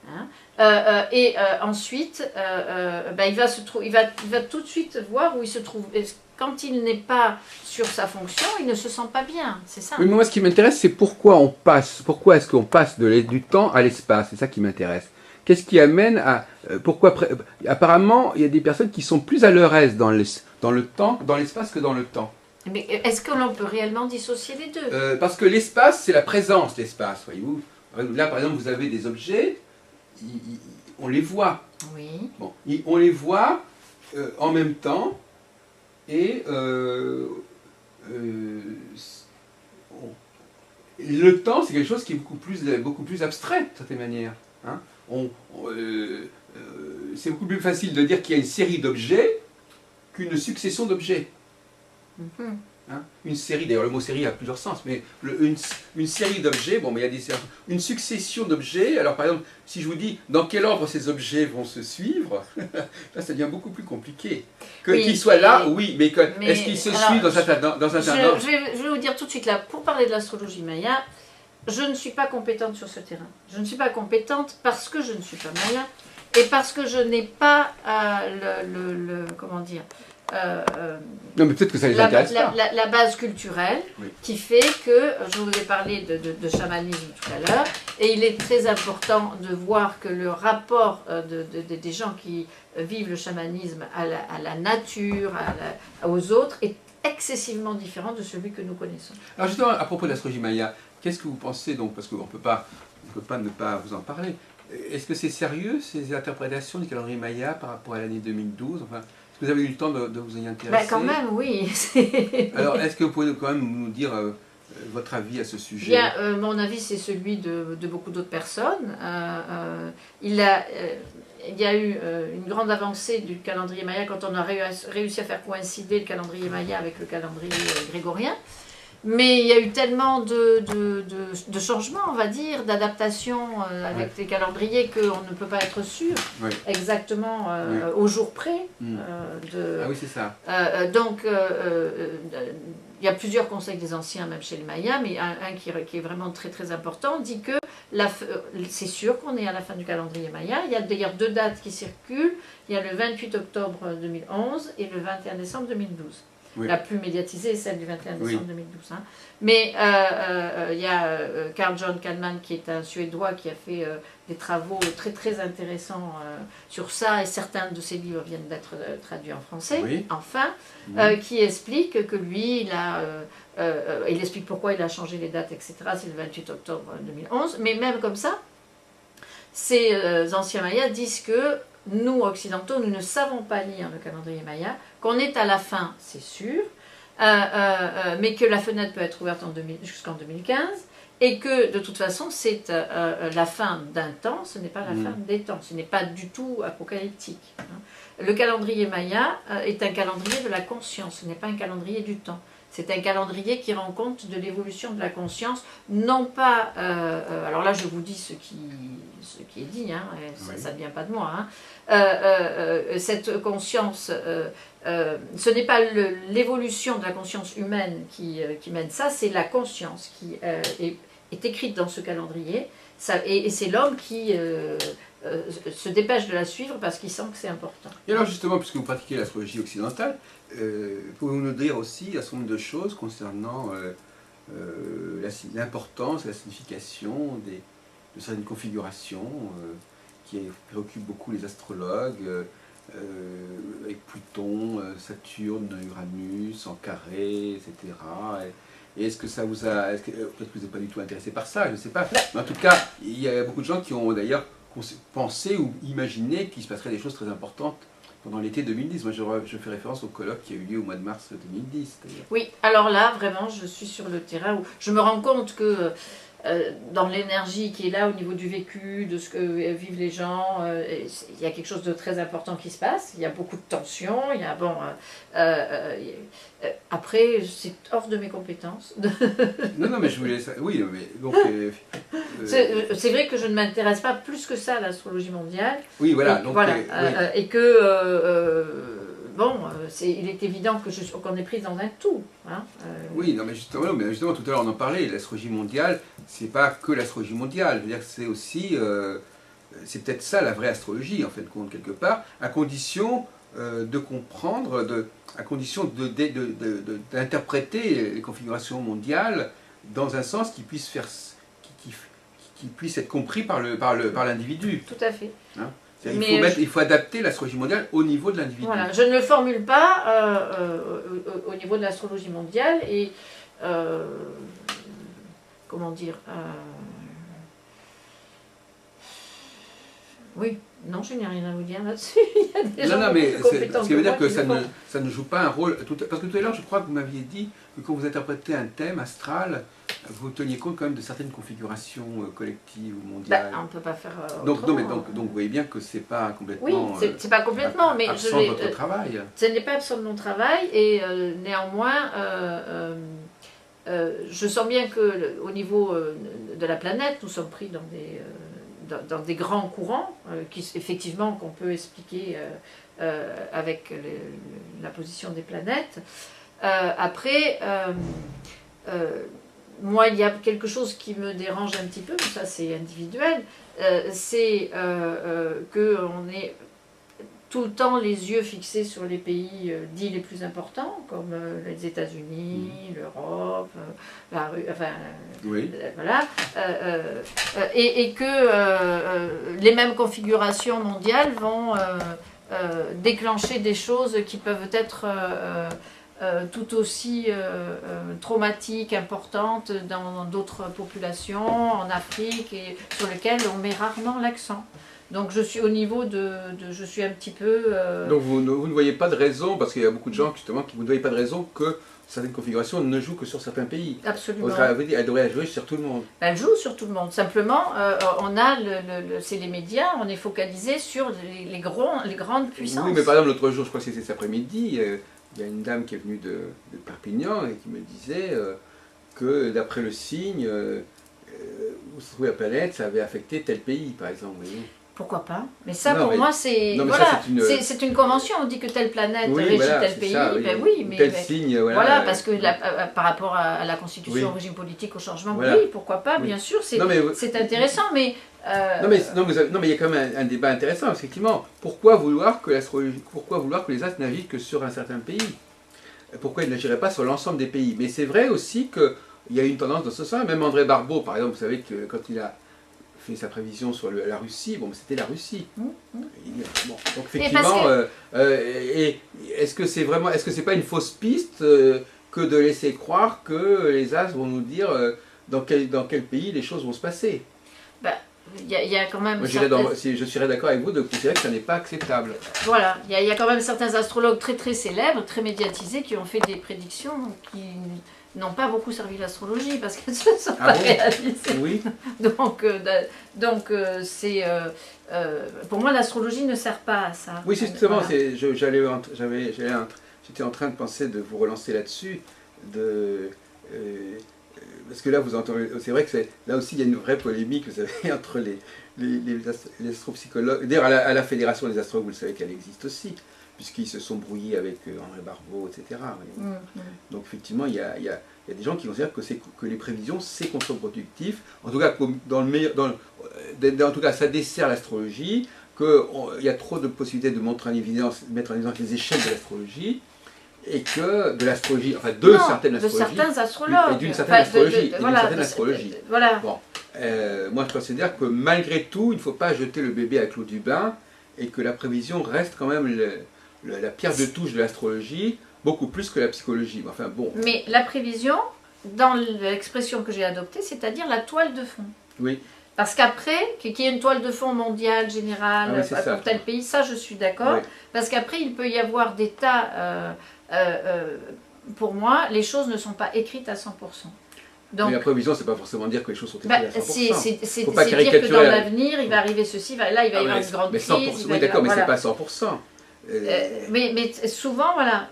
Hein. Ensuite, il va tout de suite voir où il se trouve. Et quand il n'est pas sur sa fonction, il ne se sent pas bien. C'est ça. Oui, mais moi, ce qui m'intéresse, c'est pourquoi est-ce qu'on passe du temps à l'espace. C'est ça qui m'intéresse. Qu'est-ce qui amène à... apparemment, il y a des personnes qui sont plus à leur aise dans l'espace que dans le temps. Mais est-ce que l'on peut réellement dissocier les deux? Parce que l'espace, c'est la présence, l'espace, voyez-vous. Là, par exemple, vous avez des objets... on les voit. Oui. Bon, on les voit en même temps et le temps, c'est quelque chose qui est beaucoup plus abstrait, de certaine manière. Hein. C'est beaucoup plus facile de dire qu'il y a une série d'objets qu'une succession d'objets. Mm-hmm. Hein, une série, d'ailleurs le mot série a plusieurs sens, mais une série d'objets, bon, mais il y a une succession d'objets. Alors par exemple, si je vous dis dans quel ordre ces objets vont se suivre, là ça devient beaucoup plus compliqué. Qu'ils soient là, oui, mais est-ce qu'ils se suivent dans un ordre? Je vais vous dire tout de suite là, pour parler de l'astrologie maya, je ne suis pas compétente sur ce terrain. Je ne suis pas compétente parce que je ne suis pas maya et parce que je n'ai pas comment dire. Non, mais peut-être que ça les intéresse pas. La base culturelle, oui, qui fait que, je vous ai parlé de chamanisme tout à l'heure, et il est très important de voir que le rapport des gens qui vivent le chamanisme à la nature, aux autres, est excessivement différent de celui que nous connaissons. Alors justement, à propos de l'astrologie maya, qu'est-ce que vous pensez donc, parce qu'on ne peut pas ne pas vous en parler, est-ce que c'est sérieux ces interprétations du calendrier maya par rapport à l'année 2012, enfin, est-ce que vous avez eu le temps de vous y intéresser? Quand même, oui. Alors, est-ce que vous pouvez quand même nous dire votre avis à ce sujet? Bien, mon avis, c'est celui de beaucoup d'autres personnes. Il y a eu une grande avancée du calendrier maya quand on a réussi à faire coïncider le calendrier maya avec le calendrier grégorien. Mais il y a eu tellement de changements, on va dire, d'adaptation avec les calendriers qu'on ne peut pas être sûr exactement au jour près. Ah oui, c'est ça. Donc, il y a plusieurs conseils des anciens, même chez les Mayas, mais un qui est vraiment très très important, dit que c'est sûr qu'on est à la fin du calendrier Maya. Il y a d'ailleurs deux dates qui circulent. Il y a le 28 octobre 2011 et le 21 décembre 2012. Oui. La plus médiatisée est celle du 21 décembre 2012. Hein. Mais il y a Carl John Kalman, qui est un Suédois, qui a fait des travaux très très intéressants sur ça, et certains de ses livres viennent d'être traduits en français, enfin, qui explique que lui, il explique pourquoi il a changé les dates, etc. C'est le 28 octobre 2011, mais même comme ça, ces anciens Mayas disent que nous, occidentaux, nous ne savons pas lire le calendrier maya, qu'on est à la fin, c'est sûr, mais que la fenêtre peut être ouverte jusqu'en 2015, et que de toute façon, c'est la fin d'un temps, ce n'est pas la fin des temps, ce n'est pas du tout apocalyptique. Hein. Le calendrier maya est un calendrier de la conscience, ce n'est pas un calendrier du temps. C'est un calendrier qui rend compte de l'évolution de la conscience, non pas... alors là, je vous dis ce qui est dit, hein, ça ne vient pas de moi. Hein. Cette conscience, ce n'est pas l'évolution de la conscience humaine qui mène ça, c'est la conscience qui est écrite dans ce calendrier. Et c'est l'homme qui se dépêche de la suivre parce qu'il sent que c'est important. Et alors justement, puisque vous pratiquez l'astrologie occidentale, pouvez-vous nous dire aussi un certain nombre de choses concernant l'importance et la signification de certaines configurations qui préoccupent beaucoup les astrologues, avec Pluton, Saturne, Uranus, en carré, etc. Et est-ce que ça vous a... Peut-être que vous n'êtes pas du tout intéressé par ça, je ne sais pas. Mais en tout cas, il y a beaucoup de gens qui ont d'ailleurs pensé ou imaginé qu'il se passerait des choses très importantes pendant l'été 2010. Moi, je fais référence au colloque qui a eu lieu au mois de mars 2010. Oui, alors là, vraiment, je suis sur le terrain où je me rends compte que dans l'énergie qui est là au niveau du vécu, de ce que vivent les gens, il y a quelque chose de très important qui se passe. Il y a beaucoup de tensions. Il y a, après, c'est hors de mes compétences. Non, mais je voulais... Oui, mais donc... c'est vrai que je ne m'intéresse pas plus que ça à l'astrologie mondiale. Oui, voilà. Et, donc, voilà, oui. et que... il est évident qu'on est pris dans un tout. Hein, Oui, non, mais justement, tout à l'heure on en parlait, l'astrologie mondiale, c'est pas que l'astrologie mondiale, je veux dire que c'est aussi, c'est peut-être ça la vraie astrologie, en fin de compte, quelque part, à condition de comprendre, à condition d'interpréter les configurations mondiales dans un sens qui puisse faire, qui puisse être compris par l'individu. Tout à fait. Hein? Il faut adapter l'astrologie mondiale au niveau de l'individu. Voilà, je ne le formule pas au niveau de l'astrologie mondiale et comment dire oui, non, je n'ai rien à vous dire là-dessus. Il y a des gens mais compétents ce qui veut dire que moi ça ne joue pas un rôle. Parce que tout à l'heure, je crois que vous m'aviez dit que quand vous interprétez un thème astral, vous teniez compte quand même de certaines configurations collectives ou mondiales. On ne peut pas faire donc autrement. vous voyez bien que c'est pas complètement. Oui, c'est pas complètement, mais absent de votre travail. Ce n'est pas absent de mon travail et néanmoins, je sens bien que au niveau de la planète, nous sommes pris dans des grands courants effectivement qu'on peut expliquer avec la position des planètes. Après, moi, il y a quelque chose qui me dérange un petit peu, mais ça c'est individuel, c'est qu'on est tout le temps les yeux fixés sur les pays dits les plus importants, comme les États-Unis, l'Europe, la Russie, enfin, oui. Voilà, et que les mêmes configurations mondiales vont déclencher des choses qui peuvent être tout aussi traumatiques, importantes dans d'autres populations, en Afrique, et sur lesquelles on met rarement l'accent. Donc je suis au niveau je suis un petit peu... Donc vous ne voyez pas de raison, parce qu'il y a beaucoup de gens justement qui ne voyez pas de raison que certaines configurations ne jouent que sur certains pays. Absolument. Elle devrait jouer sur tout le monde. Elle joue sur tout le monde. Simplement, on a c'est les médias, on est focalisé sur les grandes puissances. Oui, mais par exemple l'autre jour, je crois que c'était cet après-midi, il y a une dame qui est venue de Perpignan et qui me disait que d'après le signe, où se trouvait la planète, ça avait affecté tel pays, par exemple. Voyez. Pourquoi pas? Mais ça, pour moi, c'est une convention. On dit que telle planète régit tel pays. Ça, oui. Ben oui, mais tel signe, voilà, parce que par rapport à la constitution, au régime politique, au changement, oui, pourquoi pas, bien sûr, c'est intéressant, mais... Non, mais il y a quand même un débat intéressant, effectivement. Pourquoi vouloir que les astres naviguent que sur un certain pays? Pourquoi ils n'agiraient pas sur l'ensemble des pays? Mais c'est vrai aussi qu'il y a une tendance dans ce sens. Même André Barbeau, par exemple, vous savez que quand il a fait sa prévision sur la Russie, bon, c'était la Russie. Bon, donc effectivement, est-ce que c'est pas une fausse piste que de laisser croire que les astres vont nous dire dans quel pays les choses vont se passer? Il y a quand même... Moi, je serais d'accord avec vous de considérer que ça n'est pas acceptable. Voilà, il y a quand même certains astrologues très très célèbres, très médiatisés, qui ont fait des prédictions qui n'ont pas beaucoup servi l'astrologie parce qu'elles ne se sont pas réalisées. Oui. Donc c'est... pour moi, l'astrologie ne sert pas à ça. Oui, justement, voilà. J'étais en train de penser de vous relancer là-dessus. parce que là, vous entendez, c'est vrai que là aussi, il y a une vraie polémique, vous savez, entre les astropsychologues. D'ailleurs, à la Fédération des astrologues, vous le savez qu'elle existe aussi, puisqu'ils se sont brouillés avec André Barbeau, etc. Donc, effectivement, il y a des gens qui considèrent que les prévisions, c'est contre-productif. En tout cas, en tout cas, ça dessert l'astrologie, qu'il y a trop de possibilités de mettre en évidence les échecs de l'astrologie, et que de l'astrologie, enfin certaines astrologies, de certains astrologues, et d'une certaine astrologie, voilà. Bon, moi je considère que malgré tout, il ne faut pas jeter le bébé avec l'eau du bain, et que la prévision reste quand même la pierre de touche de l'astrologie, beaucoup plus que la psychologie. Enfin bon. Mais la prévision, dans l'expression que j'ai adoptée, c'est-à-dire la toile de fond. Oui. Parce qu'après, qu'il y ait une toile de fond mondiale, générale, pour tel pays, ça je suis d'accord. Oui. Parce qu'après, il peut y avoir des tas... pour moi, les choses ne sont pas écrites à 100%. Donc, mais la prévision, c'est pas forcément dire que les choses sont écrites à 100%. C'est dire que dans l'avenir, il va arriver ceci, là il va y avoir une grande crise. Oui, d'accord, mais c'est pas 100%. Mais souvent, voilà,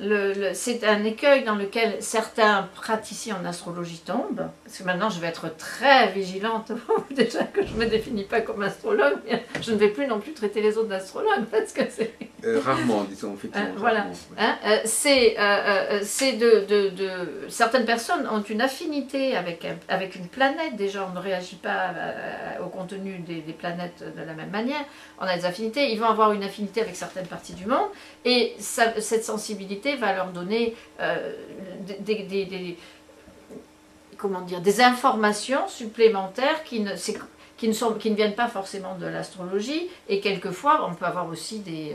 c'est un écueil dans lequel certains praticiens en astrologie tombent. Parce que maintenant, je vais être très vigilante. Déjà que je ne me définis pas comme astrologue, mais je ne vais plus non plus traiter les autres d'astrologues. Parce que c'est... rarement, disons, effectivement. Voilà. Certaines personnes ont une affinité avec une planète. Déjà, on ne réagit pas au contenu des planètes de la même manière. On a des affinités. Ils vont avoir une affinité avec certaines parties du monde. Et cette sensibilité va leur donner des informations supplémentaires qui ne viennent pas forcément de l'astrologie. Et quelquefois, on peut avoir aussi des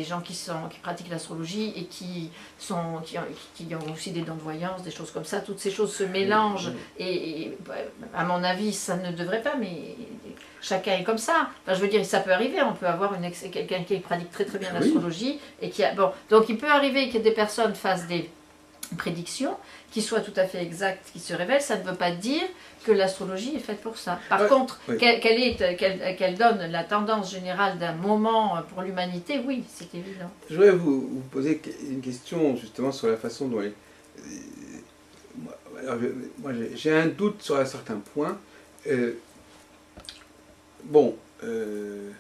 gens qui pratiquent l'astrologie et qui ont aussi des dons de voyance, des choses comme ça. Toutes ces choses se mélangent. Et à mon avis, ça ne devrait pas, mais... Chacun est comme ça. Enfin, je veux dire, ça peut arriver. On peut avoir quelqu'un qui pratique très très bien l'astrologie et donc il peut arriver que des personnes fassent des prédictions qui soient tout à fait exactes, qui se révèlent. Ça ne veut pas dire que l'astrologie est faite pour ça. Par contre, qu'elle donne la tendance générale d'un moment pour l'humanité, oui, c'est évident. Je voudrais vous poser une question justement sur la façon dont moi j'ai un doute sur un certain point. Bon, le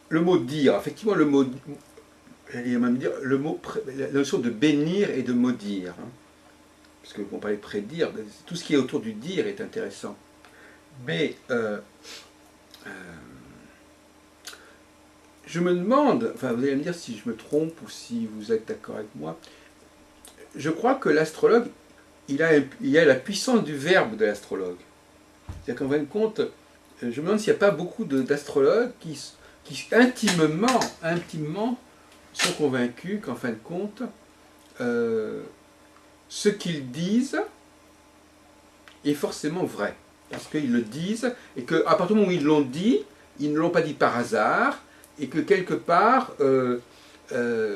mot dire, effectivement, la notion de bénir et de maudire, hein, puisque on parlait de prédire, tout ce qui est autour du dire est intéressant. Mais je me demande, enfin vous allez me dire si je me trompe ou si vous êtes d'accord avec moi, je crois que l'astrologue, il a la puissance du verbe de l'astrologue. C'est-à-dire qu'en fin de compte, je me demande s'il n'y a pas beaucoup d'astrologues qui intimement sont convaincus qu'en fin de compte, ce qu'ils disent est forcément vrai. Parce qu'ils le disent, et qu'à partir du moment où ils l'ont dit, ils ne l'ont pas dit par hasard, et que quelque part,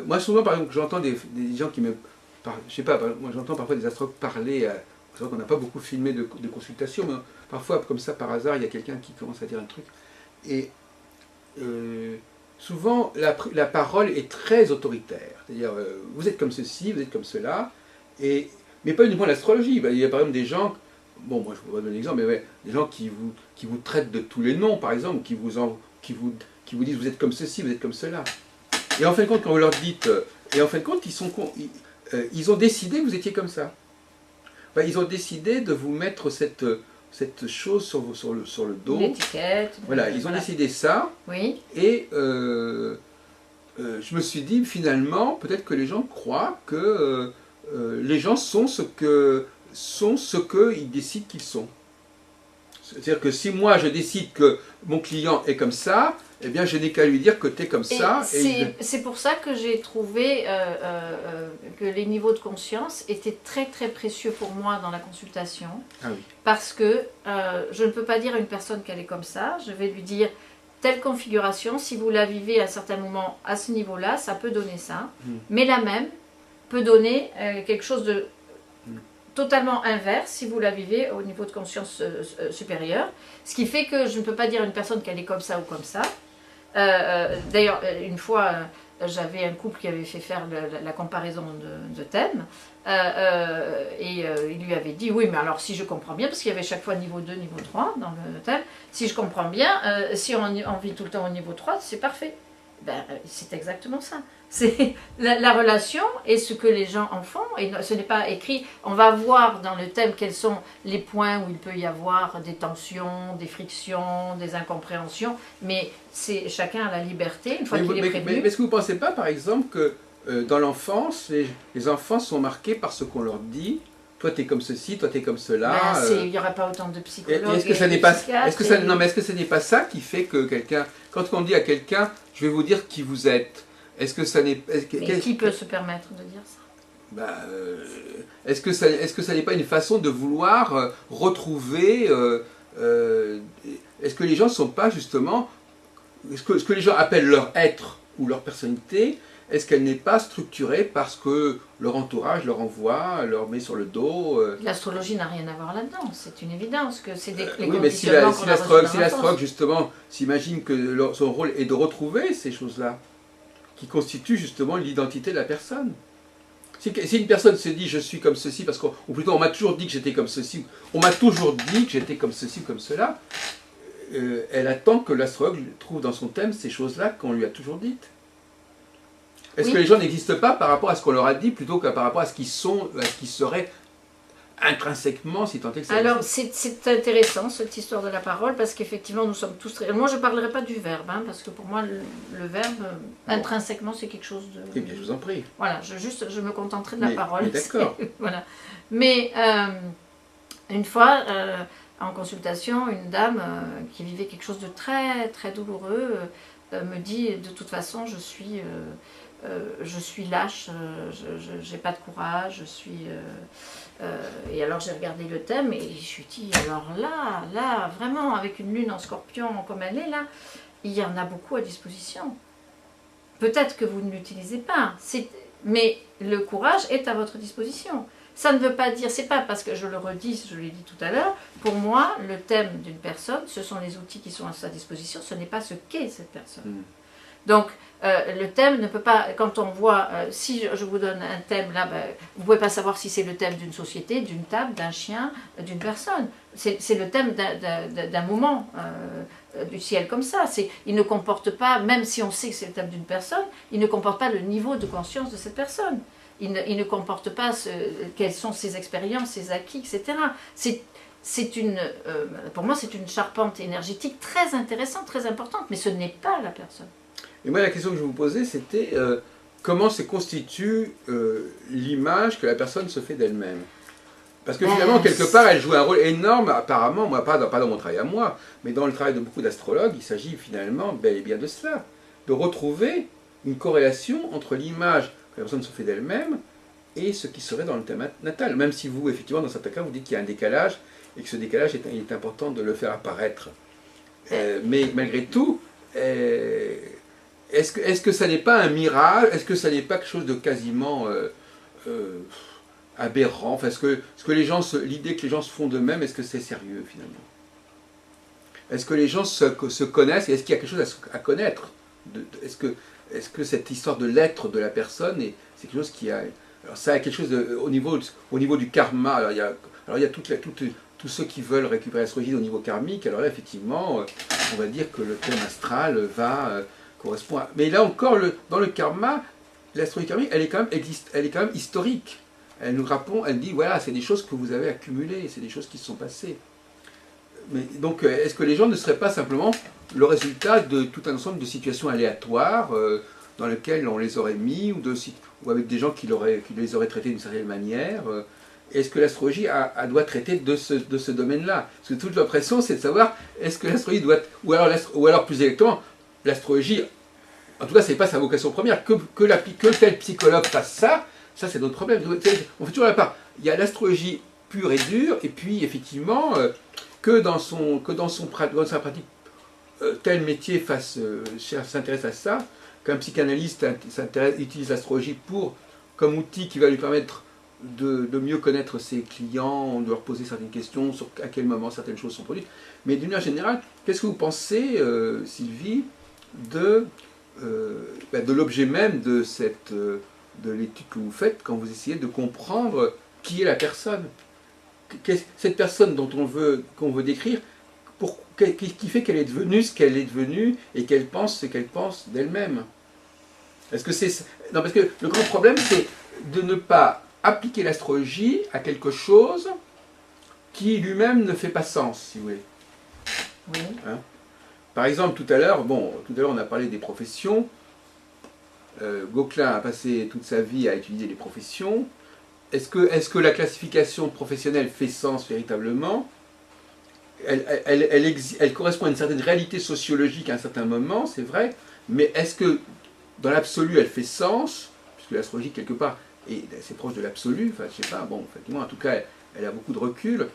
moi souvent par exemple, j'entends des gens qui me... Je sais pas, moi j'entends parfois des astrologues parler... C'est vrai qu'on n'a pas beaucoup filmé de consultations, mais parfois, comme ça, par hasard, il y a quelqu'un qui commence à dire un truc. Et souvent, la parole est très autoritaire. C'est-à-dire, vous êtes comme ceci, vous êtes comme cela. Mais pas uniquement l'astrologie. Il y a par exemple des gens, bon, moi je vous donne un exemple, mais des gens qui vous traitent de tous les noms, par exemple, qui vous disent vous êtes comme ceci, vous êtes comme cela. Et en fin de compte, quand vous leur dites... Et en fin de compte, ils ont décidé que vous étiez comme ça. Enfin, ils ont décidé de vous mettre cette chose sur le dos. L'étiquette. Voilà, ils ont décidé ça. Oui. Et je me suis dit, finalement, peut-être que les gens croient que les gens sont ce qu'ils décident qu'ils sont. C'est-à-dire que si moi je décide que mon client est comme ça, eh bien je n'ai qu'à lui dire que tu es comme ça. C'est pour ça que j'ai trouvé que les niveaux de conscience étaient très très précieux pour moi dans la consultation. Ah oui. Parce que je ne peux pas dire à une personne qu'elle est comme ça, je vais lui dire telle configuration, si vous la vivez à un certain moment à ce niveau-là, ça peut donner ça. Mais la même peut donner quelque chose de totalement inverse si vous la vivez au niveau de conscience supérieur. Ce qui fait que je ne peux pas dire à une personne qu'elle est comme ça ou comme ça. D'ailleurs, une fois, j'avais un couple qui avait fait faire la comparaison de thèmes, il lui avait dit, oui, mais alors si je comprends bien, parce qu'il y avait chaque fois niveau 2, niveau 3 dans le thème, si je comprends bien, si on vit tout le temps au niveau 3, c'est parfait. Ben, c'est exactement ça. C'est la relation et ce que les gens en font, et ce n'est pas écrit. On va voir dans le thème quels sont les points où il peut y avoir des tensions, des frictions, des incompréhensions, mais chacun a la liberté, une fois qu'il est prévenu. Mais est-ce que vous ne pensez pas, par exemple, que dans l'enfance, les enfants sont marqués par ce qu'on leur dit? Toi, tu es comme ceci, toi, tu es comme cela. Il n'y aura pas autant de psychologues. Est-ce que ce n'est pas, non, mais est-ce que ce n'est pas ça qui fait que quelqu'un, quand on dit à quelqu'un, je vais vous dire qui vous êtes, est-ce que ça n'est... Mais qui peut se permettre de dire ça? Est-ce que ça n'est pas une façon de vouloir retrouver... est-ce que les gens ne sont pas justement... ce que les gens appellent leur être ou leur personnalité, est-ce qu'elle n'est pas structurée parce que leur entourage leur envoie, leur met sur le dos L'astrologie n'a rien à voir là-dedans, c'est une évidence que c'est les oui, mais si l'astrologue justement s'imagine que son rôle est de retrouver ces choses-là, qui constituent justement l'identité de la personne. Si une personne se dit je suis comme ceci, ou plutôt on m'a toujours dit que j'étais comme ceci, on m'a toujours dit que j'étais comme ceci ou comme cela, elle attend que l'astrologue trouve dans son thème ces choses-là qu'on lui a toujours dites. Est-ce que les gens n'existent pas par rapport à ce qu'on leur a dit plutôt que par rapport à ce qu'ils sont, à ce qu'ils seraient intrinsèquement, si tant est que ça Alors, c'est intéressant cette histoire de la parole, parce qu'effectivement, nous sommes tous... Moi, je ne parlerai pas du verbe, hein, parce que pour moi, le verbe, intrinsèquement, c'est quelque chose de... Eh bien, je vous en prie. Voilà, je me contenterai de la parole. D'accord. Voilà. Mais, une fois, en consultation, une dame qui vivait quelque chose de très, très douloureux me dit, de toute façon, je suis lâche, je n'ai pas de courage, je suis... et alors j'ai regardé le thème et je me suis dit, alors là, vraiment, avec une lune en scorpion comme elle est là, il y en a beaucoup à disposition. Peut-être que vous ne l'utilisez pas, mais le courage est à votre disposition. Ça ne veut pas dire, c'est pas parce que je le redis, je l'ai dit tout à l'heure, pour moi, le thème d'une personne, ce sont les outils qui sont à sa disposition, ce n'est pas ce qu'est cette personne. Donc, le thème ne peut pas, quand on voit, si je vous donne un thème là, vous ne pouvez pas savoir si c'est le thème d'une société, d'une table, d'un chien, d'une personne. C'est le thème d'un moment du ciel comme ça. Il ne comporte pas, même si on sait que c'est le thème d'une personne, il ne comporte pas le niveau de conscience de cette personne. Il ne comporte pas quelles sont ses expériences, ses acquis, etc. Pour moi, c'est une charpente énergétique très intéressante, très importante, mais ce n'est pas la personne. Et moi, la question que je vous posais, c'était comment se constitue l'image que la personne se fait d'elle-même? Parce que finalement, quelque part, elle joue un rôle énorme, apparemment, moi, pas dans mon travail à moi, mais dans le travail de beaucoup d'astrologues, il s'agit finalement bel et bien de cela, de retrouver une corrélation entre l'image que la personne se fait d'elle-même et ce qui serait dans le thème natal. Même si vous, effectivement, dans certains cas, vous dites qu'il y a un décalage, et que ce décalage, il est important de le faire apparaître. Mais malgré tout, est-ce que ça n'est pas un mirage? Est-ce que ça n'est pas quelque chose de quasiment aberrant? Enfin, l'idée que les gens se font d'eux-mêmes, est-ce que c'est sérieux finalement? Est-ce que les gens se connaissent et est-ce qu'il y a quelque chose à connaître? Est-ce que cette histoire de l'être de la personne, c'est quelque chose qui a... Alors ça a quelque chose au niveau du karma. Alors il y a tous ceux qui veulent récupérer l'astrologie au niveau karmique. Alors là, effectivement, on va dire que le thème astral va... correspond à... Mais là encore, dans le karma, l'astrologie karmique, elle est quand même historique. Elle nous répond, elle dit, voilà, c'est des choses que vous avez accumulées, c'est des choses qui se sont passées. Mais donc, est-ce que les gens ne seraient pas simplement le résultat de tout un ensemble de situations aléatoires dans lesquelles on les aurait mis, ou avec des gens qui les auraient traités d'une certaine manière Est-ce que l'astrologie doit traiter de ce domaine-là? Parce que toute l'impression, c'est de savoir, est-ce que l'astrologie doit... Ou alors plus exactement, l'astrologie, en tout cas, ce n'est pas sa vocation première. Que tel psychologue fasse ça c'est notre problème. On fait toujours la part. Il y a l'astrologie pure et dure, et puis effectivement, que dans sa pratique, tel métier s'intéresse à ça, qu'un psychanalyste utilise l'astrologie comme outil qui va lui permettre de mieux connaître ses clients, de leur poser certaines questions sur à quel moment certaines choses sont produites. Mais d'une manière générale, qu'est-ce que vous pensez, Sylvie, de de l'objet même de l'étude que vous faites quand vous essayez de comprendre qui est la personne. Cette personne qu'on veut décrire, qui fait qu'elle est devenue ce qu'elle est devenue et qu'elle pense ce qu'elle pense d'elle-même. Est-ce que c'est... Non, parce que le grand problème, c'est de ne pas appliquer l'astrologie à quelque chose qui lui-même ne fait pas sens, si vous voulez. Oui. Hein? Par exemple, tout à l'heure, on a parlé des professions. Gauquelin a passé toute sa vie à étudier les professions. Est-ce que la classification professionnelle fait sens véritablement? Elle correspond à une certaine réalité sociologique à un certain moment, c'est vrai, mais est-ce que dans l'absolu elle fait sens? Puisque l'astrologie, quelque part, est assez proche de l'absolu, enfin je sais pas, bon, effectivement, en tout cas, elle a beaucoup de recul.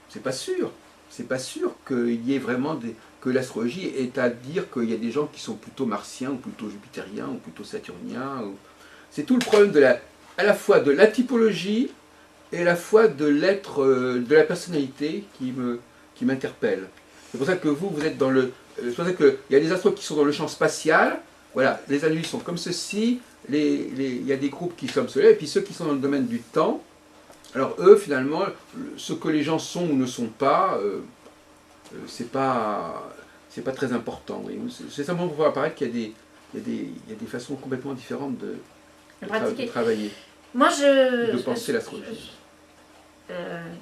C'est pas sûr. C'est pas sûr qu'il y ait vraiment que l'astrologie est à dire qu'il y a des gens qui sont plutôt martiens, ou plutôt jupitériens, ou plutôt saturniens. C'est tout le problème à la fois de la typologie et à la fois de l'être, de la personnalité qui m'interpelle. C'est pour ça que vous êtes dans le... C'est pour ça qu'il y a des astrologues qui sont dans le champ spatial. Voilà, les annules sont comme ceci, il y a des groupes qui sont comme cela, et puis ceux qui sont dans le domaine du temps. Alors eux, finalement, ce que les gens sont ou ne sont pas, c'est pas très important. Oui. C'est simplement pour voir apparaître qu'il y a des façons complètement différentes de travailler, Moi, de penser l'astrologie.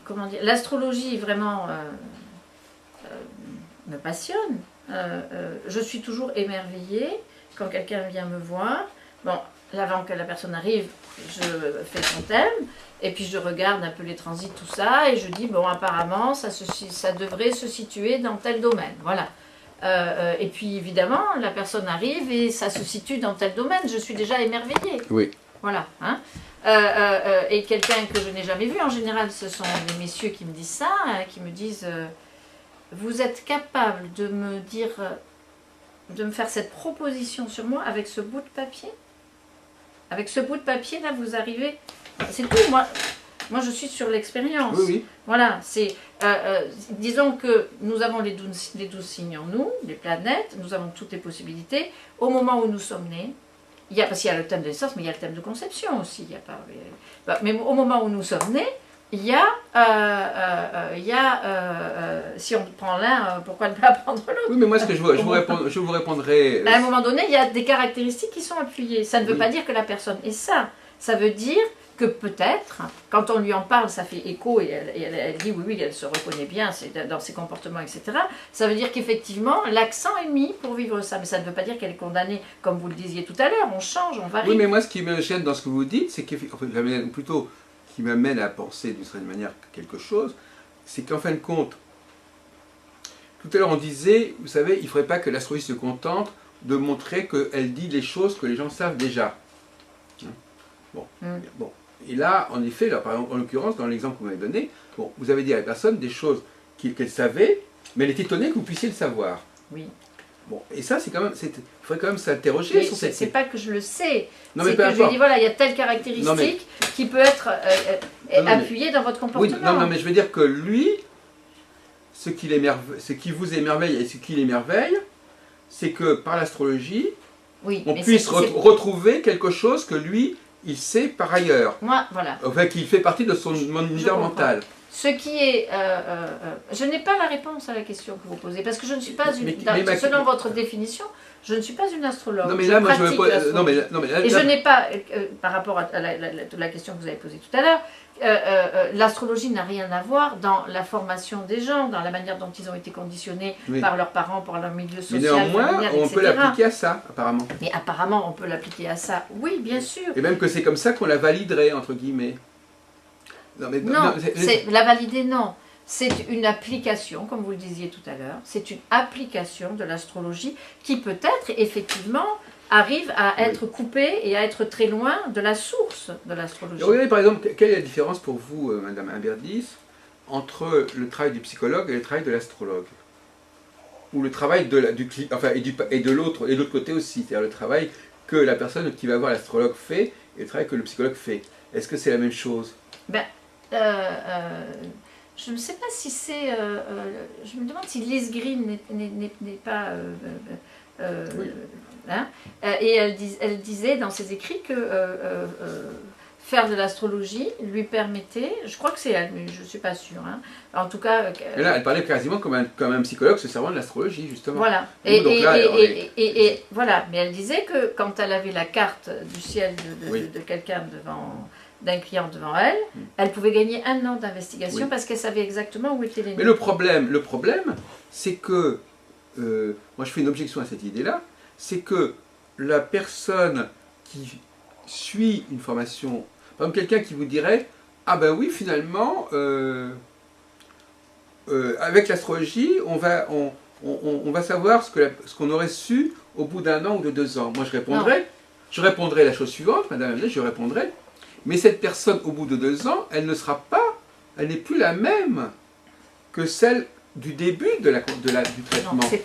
Comment dire, l'astrologie vraiment me passionne. Je suis toujours émerveillée quand quelqu'un vient me voir. Bon, avant que la personne arrive, je fais son thème, et puis je regarde un peu les transits, tout ça, et je dis, bon, apparemment, ça devrait se situer dans tel domaine. Voilà. Et puis, évidemment, la personne arrive et ça se situe dans tel domaine. Je suis déjà émerveillée. Oui. Voilà. Hein. Et quelqu'un que je n'ai jamais vu, en général, ce sont des messieurs qui me disent ça, qui me disent, vous êtes capable de me dire, de me faire cette proposition sur moi avec ce bout de papier? Avec ce bout de papier, là, vous arrivez... C'est tout, moi je suis sur l'expérience. Oui, oui. Voilà, c'est... disons que nous avons les 12 signes en nous, les planètes, nous avons toutes les possibilités. Au moment où nous sommes nés, parce qu'il y a le thème de naissance, mais il y a le thème de conception aussi. Il y a pas, mais au moment où nous sommes nés, il y a... si on prend l'un, pourquoi ne pas prendre l'autre? Oui, mais moi, ce que je vous répondrai... À un moment donné, il y a des caractéristiques qui sont appuyées. Ça ne veut pas dire que la personne est ça. Ça veut dire que peut-être, quand on lui en parle, ça fait écho et elle dit oui, elle se reconnaît bien dans ses comportements, etc. Ça veut dire qu'effectivement, l'accent est mis pour vivre ça. Mais ça ne veut pas dire qu'elle est condamnée, comme vous le disiez tout à l'heure. On change, on varie. Oui, mais moi, ce qui me gêne dans ce que vous dites, c'est plutôt qui m'amène à penser d'une certaine manière quelque chose, c'est qu'en fin de compte, tout à l'heure on disait, vous savez, il ne faudrait pas que l'astrologie se contente de montrer qu'elle dit les choses que les gens savent déjà. Bon. Bon. Et là, en effet, là, par exemple, en l'occurrence, dans l'exemple que vous m'avez donné, bon, vous avez dit à la personne des choses qu'elle savait, mais elle est étonnée que vous puissiez le savoir. Oui. Bon, et ça, il faudrait quand même s'interroger sur cette... C'est pas que je le sais, c'est c'est que je lui dis, voilà, il y a telle caractéristique qui peut être appuyée dans votre comportement. Oui, non, mais je veux dire que lui, ce qui vous émerveille et ce qui l'émerveille, c'est que par l'astrologie, on puisse retrouver quelque chose que lui, il sait par ailleurs. Moi, voilà. Enfin, qu'il fait partie de son univers mental. Ce qui est... je n'ai pas la réponse à la question que vous posez, parce que je ne suis pas selon votre définition, je ne suis pas une astrologue. Non, mais là, moi, je me pose... Et je n'ai pas, par rapport à la question que vous avez posée tout à l'heure, l'astrologie n'a rien à voir dans la formation des gens, dans la manière dont ils ont été conditionnés par leurs parents, par leur milieu social, mais néanmoins, familial, on etc. peut l'appliquer à ça, apparemment. Mais apparemment, on peut l'appliquer à ça, oui, bien sûr. Et même que c'est comme ça qu'on la validerait, entre guillemets. Non, la valider, non. C'est une application, comme vous le disiez tout à l'heure, c'est une application de l'astrologie qui peut-être, effectivement, arrive à être coupée et à être très loin de la source de l'astrologie. Regardez, par exemple, quelle est la différence pour vous, Madame Imberdis, entre le travail du psychologue et le travail de l'astrologue? Ou le travail et de l'autre côté aussi, c'est-à-dire le travail que la personne qui va voir l'astrologue fait et le travail que le psychologue fait. Est-ce que c'est la même chose? Je ne sais pas si c'est... je me demande si Lise Green n'est pas Oui. hein. Et elle disait dans ses écrits que faire de l'astrologie lui permettait, je crois que c'est elle, mais je ne suis pas sûre, hein. En tout cas... Et là, elle parlait quasiment comme un psychologue se servant de l'astrologie, justement. Voilà. Donc là, Et voilà. Mais elle disait que quand elle avait la carte du ciel Oui. de quelqu'un d'un client devant elle, elle pouvait gagner 1 an d'investigation Oui. parce qu'elle savait exactement où étaient les Mais nœuds. le problème, c'est que, moi je fais une objection à cette idée-là, c'est que la personne qui suit une formation, par exemple quelqu'un qui vous dirait, ah ben oui finalement, avec l'astrologie, on va savoir ce qu'on aurait su au bout d'1 an ou de 2 ans. Moi je répondrais la chose suivante, madame, je répondrais, mais cette personne au bout de 2 ans, elle n'est plus la même que celle du début du traitement. Non, c'est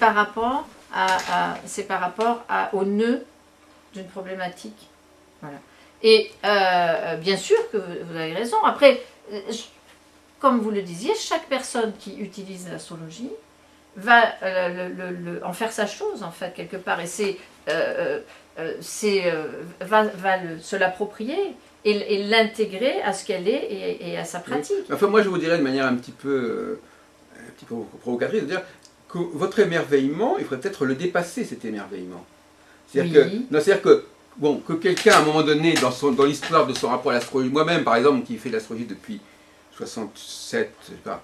par rapport au nœud d'une problématique. Voilà. Et bien sûr que vous avez raison. Après, comme vous le disiez, chaque personne qui utilise l'astrologie va en faire sa chose, en fait, quelque part. Et va se l'approprier et l'intégrer à ce qu'elle est et à sa pratique. Oui. Enfin, moi, je vous dirais de manière un petit peu provocatrice, de dire que votre émerveillement, il faudrait peut-être le dépasser, cet émerveillement. C'est-à-dire que quelqu'un, à un moment donné, dans l'histoire de son rapport à l'astrologie, moi-même, par exemple, qui fait de l'astrologie depuis 67, je sais pas,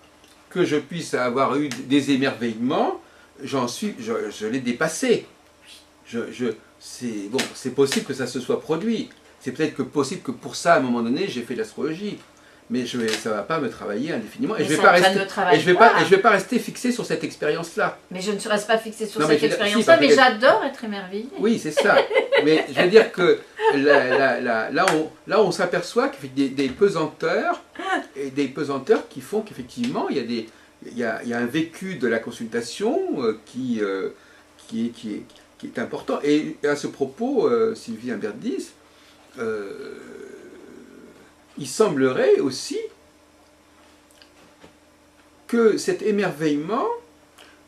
que je puisse avoir eu des émerveillements, je l'ai dépassé. C'est possible que ça se soit produit. C'est peut-être possible que pour ça, à un moment donné, j'ai fait de l'astrologie. Mais ça ne va pas me travailler indéfiniment. Et je ne vais pas rester fixé sur cette expérience-là. Mais je ne reste pas fixé sur cette expérience-là, mais j'adore être émerveillée. Oui, c'est ça. Mais je veux dire que là, on s'aperçoit qu'il y a des pesanteurs, et des pesanteurs qui font qu'effectivement, il y a un vécu de la consultation qui est important. Et à ce propos, Sylvie Humbert-Dis, il semblerait aussi que cet émerveillement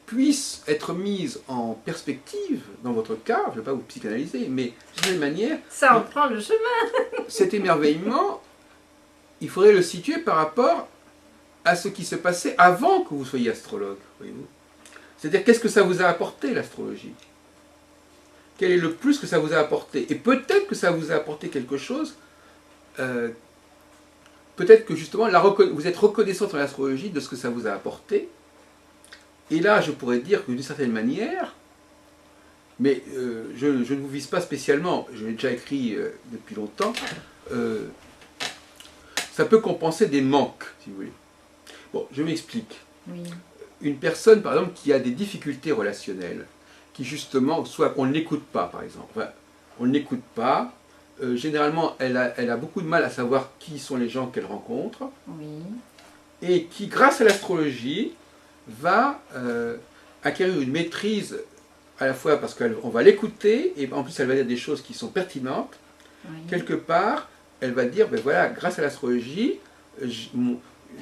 puisse être mis en perspective, dans votre cas, je ne vais pas vous psychanalyser, mais de cette manière... Ça en prend le chemin. Cet émerveillement, il faudrait le situer par rapport à ce qui se passait avant que vous soyez astrologue, voyez-vous. C'est-à-dire, qu'est-ce que ça vous a apporté, l'astrologie? Quel est le plus que ça vous a apporté? Et peut-être que ça vous a apporté quelque chose... peut-être que justement, vous êtes reconnaissant dans l'astrologie de ce que ça vous a apporté. Et là, je pourrais dire que d'une certaine manière, mais je ne vous vise pas spécialement, je l'ai déjà écrit depuis longtemps, ça peut compenser des manques, si vous voulez. Bon, je m'explique. Oui. Une personne, par exemple, qui a des difficultés relationnelles, qui justement, soit on ne l'écoute pas, par exemple, enfin, on ne l'écoute pas, généralement, elle a beaucoup de mal à savoir qui sont les gens qu'elle rencontre, Oui. et qui, grâce à l'astrologie, va acquérir une maîtrise, à la fois parce qu'on va l'écouter, et en plus elle va dire des choses qui sont pertinentes. Oui. Quelque part, elle va dire, ben voilà, grâce à l'astrologie,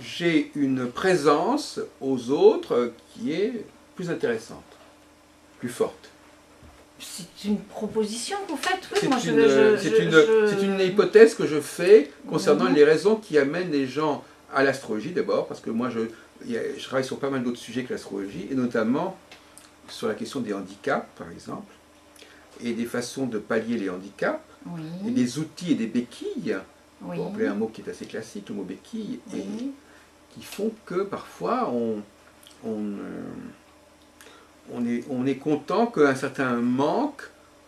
j'ai une présence aux autres qui est plus intéressante, plus forte. C'est une proposition que vous faites, oui. C'est une hypothèse que je fais concernant les raisons qui amènent les gens à l'astrologie d'abord, parce que moi je travaille sur pas mal d'autres sujets que l'astrologie, et notamment sur la question des handicaps, par exemple, et des façons de pallier les handicaps, Oui. et des outils et des béquilles, Oui. pour employer un mot qui est assez classique, le mot béquille, Oui. et qui font que parfois on est content qu'un certain manque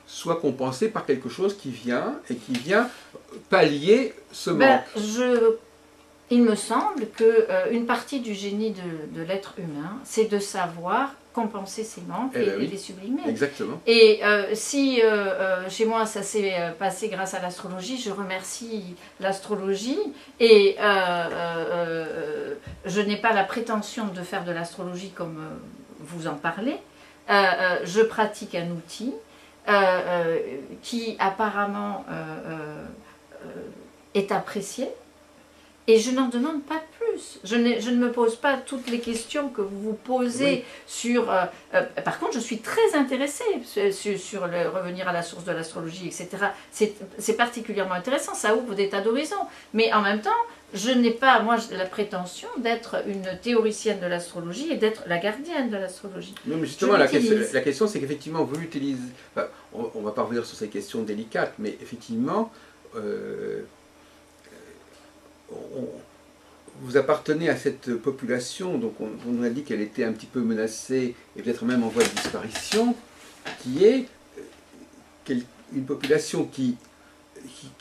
soit compensé par quelque chose qui vient pallier ce manque. Il me semble qu'une partie du génie de l'être humain, c'est de savoir compenser ses manques et les sublimer. Exactement. Et si chez moi ça s'est passé grâce à l'astrologie, je remercie l'astrologie et je n'ai pas la prétention de faire de l'astrologie comme vous en parlez. Je pratique un outil qui apparemment est apprécié Et je n'en demande pas plus. Je ne me pose pas toutes les questions que vous vous posez sur... par contre, je suis très intéressée sur revenir à la source de l'astrologie, etc. C'est particulièrement intéressant, ça ouvre des tas d'horizons. Mais en même temps, je n'ai pas, moi, la prétention d'être une théoricienne de l'astrologie et d'être la gardienne de l'astrologie. Non, mais justement, la question c'est qu'effectivement, vous l'utilisez... Enfin, on ne va pas revenir sur ces questions délicates, mais effectivement... vous appartenez à cette population, donc on a dit qu'elle était un petit peu menacée et peut-être même en voie de disparition, qui est une population qui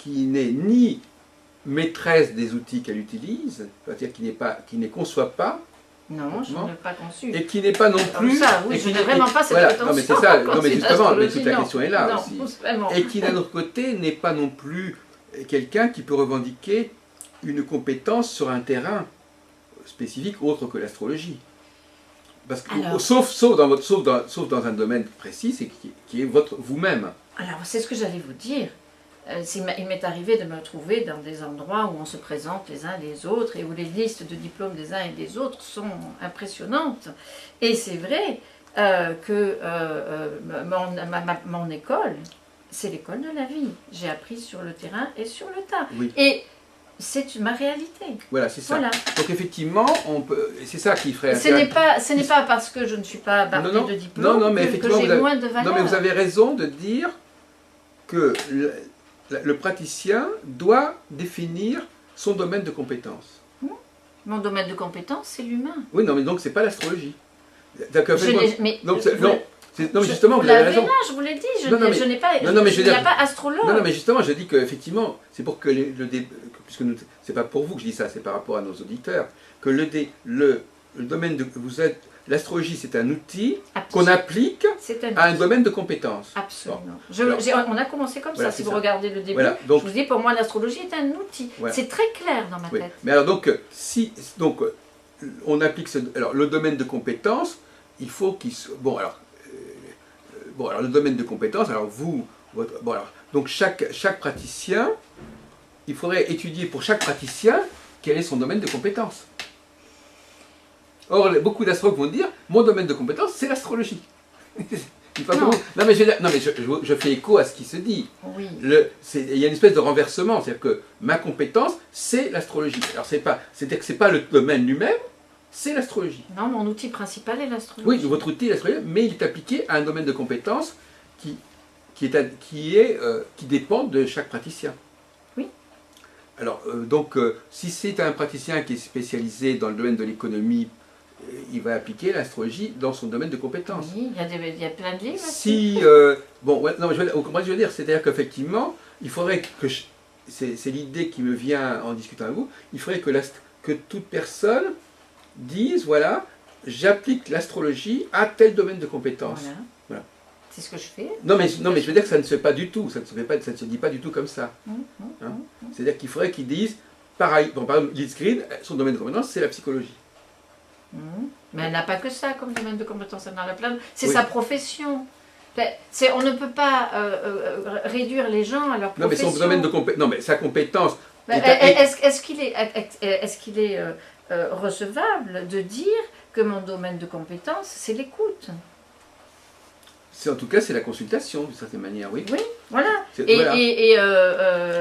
n'est ni maîtresse des outils qu'elle utilise, c'est-à-dire qui ne conçoit pas, non, je n'ai pas conçu. et qui n'est pas non plus... Ça, oui, je n'ai vraiment pas cette prétention. Non, mais c'est ça, non, mais justement, mais toute la question est là non, aussi. Vraiment. Et qui, d'un autre côté, n'est pas non plus quelqu'un qui peut revendiquer une compétence sur un terrain spécifique autre que l'astrologie. Parce que, sauf dans un domaine précis, c'est qui est vous-même. Alors, c'est ce que j'allais vous dire. Il m'est arrivé de me retrouver dans des endroits où on se présente les uns les autres et où les listes de diplômes des uns et des autres sont impressionnantes. Et c'est vrai que mon école, c'est l'école de la vie. J'ai appris sur le terrain et sur le tas. Oui. Et c'est ma réalité. Voilà, c'est ça. Voilà. Donc effectivement, c'est ça qui ferait... Ce n'est pas parce que je ne suis pas bardée de diplôme mais que j'ai moins de valeur. Non, mais vous avez raison de dire que le praticien doit définir son domaine de compétence. Mon domaine de compétence, c'est l'humain. Oui, non, mais donc c'est pas l'astrologie. Non, mais justement, vous avez raison. Là, je vous l'ai dit, il n'y a pas astrologue. Non, mais justement, je dis qu'effectivement, c'est pour que puisque c'est pas pour vous que je dis ça, c'est par rapport à nos auditeurs, que le domaine de vous êtes, l'astrologie, c'est un outil qu'on applique à un domaine de compétence. Absolument. Bon. On a commencé comme ça, si vous regardez le début. Voilà, donc, je vous dis, pour moi, l'astrologie est un outil. Voilà. C'est très clair dans ma tête. Mais alors, donc, on applique alors, le domaine de compétence, il faut qu'il soit... Bon, alors, le domaine de compétence, alors donc chaque praticien, il faudrait étudier pour chaque praticien quel est son domaine de compétence. Or, beaucoup d'astrologues vont dire, mon domaine de compétence, c'est l'astrologie. Non, mais je fais écho à ce qui se dit. Oui. Il y a une espèce de renversement, c'est-à-dire que ma compétence, c'est l'astrologie. Alors, c'est-à-dire que ce n'est pas le domaine lui-même, c'est l'astrologie. Non, mon outil principal est l'astrologie. Oui, votre outil est l'astrologie, mais il est appliqué à un domaine de compétences qui dépend de chaque praticien. Oui. Alors, si c'est un praticien qui est spécialisé dans le domaine de l'économie, il va appliquer l'astrologie dans son domaine de compétences. Oui, il y a plein de livres. Si, je veux dire, c'est-à-dire qu'effectivement, il faudrait que, c'est l'idée qui me vient en discutant avec vous, il faudrait que toute personne dise, voilà, j'applique l'astrologie à tel domaine de compétences. Voilà. C'est ce que je fais. Non, mais je veux dire que ça ne se fait pas du tout, ça ne se dit pas du tout comme ça. C'est-à-dire qu'il faudrait qu'ils disent, par exemple, Liz Green, son domaine de compétence, c'est la psychologie. Mais elle n'a pas que ça comme domaine de compétence, elle en a plein. C'est sa profession. On ne peut pas réduire les gens à leur profession. Non, mais son domaine de compétence, non, mais sa compétence... Est-ce qu'il est recevable de dire que mon domaine de compétence, c'est l'écoute? En tout cas, c'est la consultation, d'une certaine manière, oui. Oui, voilà.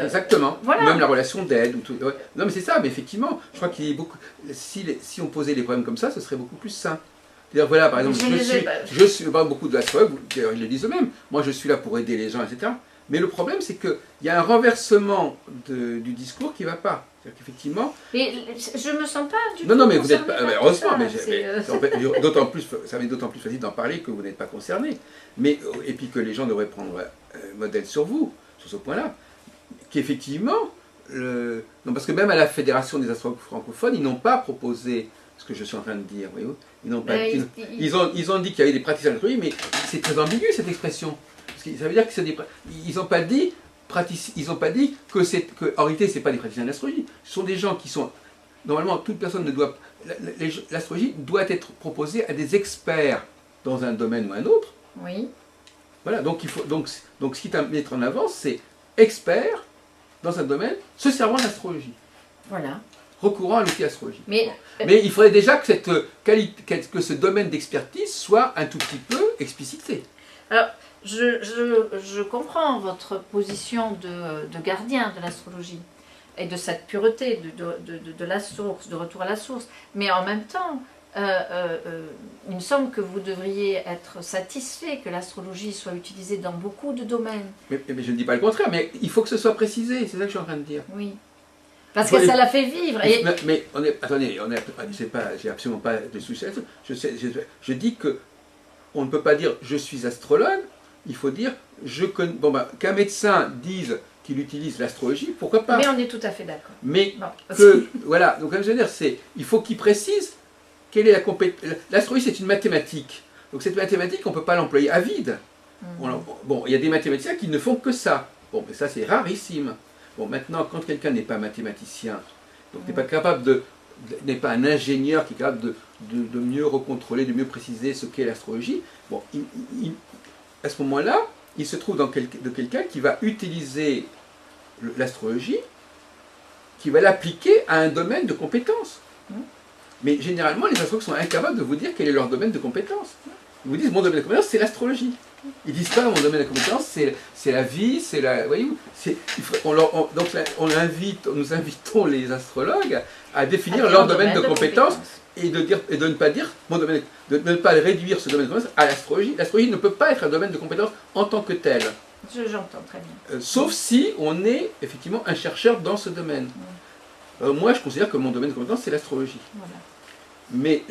Exactement. Voilà. Même la relation d'aide. Ouais. Non, mais c'est ça, mais effectivement, je crois qu'il y a beaucoup... Si on posait les problèmes comme ça, ce serait beaucoup plus sain. C'est-à-dire, voilà, par exemple, je suis beaucoup d'astrologues, d'ailleurs, ils le disent eux-mêmes, moi je suis là pour aider les gens, etc. Mais le problème, c'est qu'il y a un renversement du discours qui ne va pas. C'est-à-dire qu'effectivement... Mais je ne me sens pas du tout... Non, mais vous n'êtes pas... heureusement, d'autant plus, ça m'est d'autant plus facile d'en parler que vous n'êtes pas concerné. Et puis que les gens devraient prendre modèle sur vous, sur ce point-là. Qu'effectivement... Non, parce que même à la Fédération des astrologues francophones, ils n'ont pas proposé ce que je suis en train de dire. Voyez-vous, ils ont dit qu'il y avait des praticiens d'astrologie, mais c'est très ambigu cette expression. Parce que ça veut dire que ils n'ont pas dit... Ils n'ont pas dit que en réalité, ce n'est pas des praticiens d'astrologie. Ce sont des gens qui sont... Normalement, toute personne ne doit... L'astrologie doit être proposée à des experts dans un domaine ou un autre. Oui. Voilà, donc ce qui est à mettre en avant, c'est expert dans un domaine se servant d'astrologie. Voilà. recourant à l'outil astrologie. Mais, Mais il faudrait déjà que, que ce domaine d'expertise soit un tout petit peu explicité. alors, je comprends votre position de gardien de l'astrologie et de cette pureté de la source, de retour à la source. Mais en même temps, il me semble que vous devriez être satisfait que l'astrologie soit utilisée dans beaucoup de domaines. Mais je ne dis pas le contraire, mais il faut que ce soit précisé, c'est ça que je suis en train de dire. Oui. Parce que ça la fait vivre. Et... Mais attendez, j'ai absolument pas de souci là-dessus. Je dis que on ne peut pas dire je suis astrologue, il faut dire qu'un médecin dise qu'il utilise l'astrologie, pourquoi pas? Mais on est tout à fait d'accord. Mais bon. voilà, donc comme je veux dire, il faut qu'il précise quelle est la compétence. L'astrologie, c'est une mathématique. Donc cette mathématique, on ne peut pas l'employer à vide. Bon, il y a des mathématiciens qui ne font que ça. Bon, mais ça, c'est rarissime. Bon, maintenant, quand quelqu'un n'est pas mathématicien, donc n'est pas capable n'est pas un ingénieur qui est capable de mieux recontrôler, de mieux préciser ce qu'est l'astrologie, bon, à ce moment-là, il se trouve de quelqu'un qui va utiliser l'astrologie, qui va l'appliquer à un domaine de compétence. Mais généralement, les astrologues sont incapables de vous dire quel est leur domaine de compétence. Ils vous disent, mon domaine de compétence, c'est l'astrologie. Ils disent pas, mon domaine de compétence, c'est la vie, c'est la... Voyez-vous, nous invitons les astrologues à définir leur domaine de compétence et de ne pas dire, de ne pas réduire ce domaine de compétence à l'astrologie. L'astrologie ne peut pas être un domaine de compétence en tant que tel. J'entends très bien. Sauf si on est effectivement un chercheur dans ce domaine. Moi, je considère que mon domaine de compétence, c'est l'astrologie. Voilà. Mais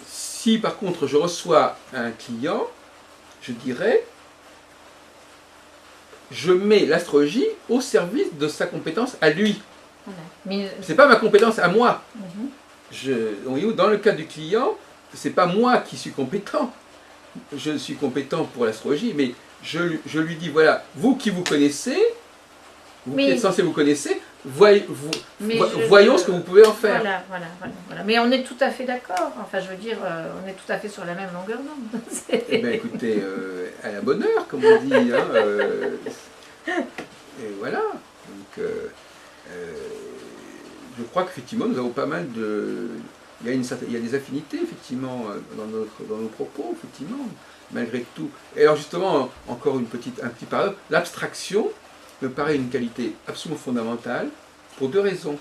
si par contre je reçois un client, je dirais, je mets l'astrologie au service de sa compétence à lui. Voilà. C'est pas ma compétence à moi. Mm-hmm. Dans le cas du client, c'est pas moi qui suis compétent. Je suis compétent pour l'astrologie, mais je lui dis, voilà, vous qui vous connaissez, vous qui êtes censé vous connaître, voyons ce que vous pouvez en faire. Voilà. Mais on est tout à fait d'accord. Enfin, je veux dire, on est tout à fait sur la même longueur d'onde. Eh bien, écoutez, à la bonne heure, comme on dit. Hein, et voilà. Donc, je crois qu'effectivement, nous avons pas mal de... Il y a des affinités, effectivement, dans nos propos, effectivement, malgré tout. Et alors, justement, encore un petit paradoxe, l'abstraction me paraît une qualité absolument fondamentale pour deux raisons.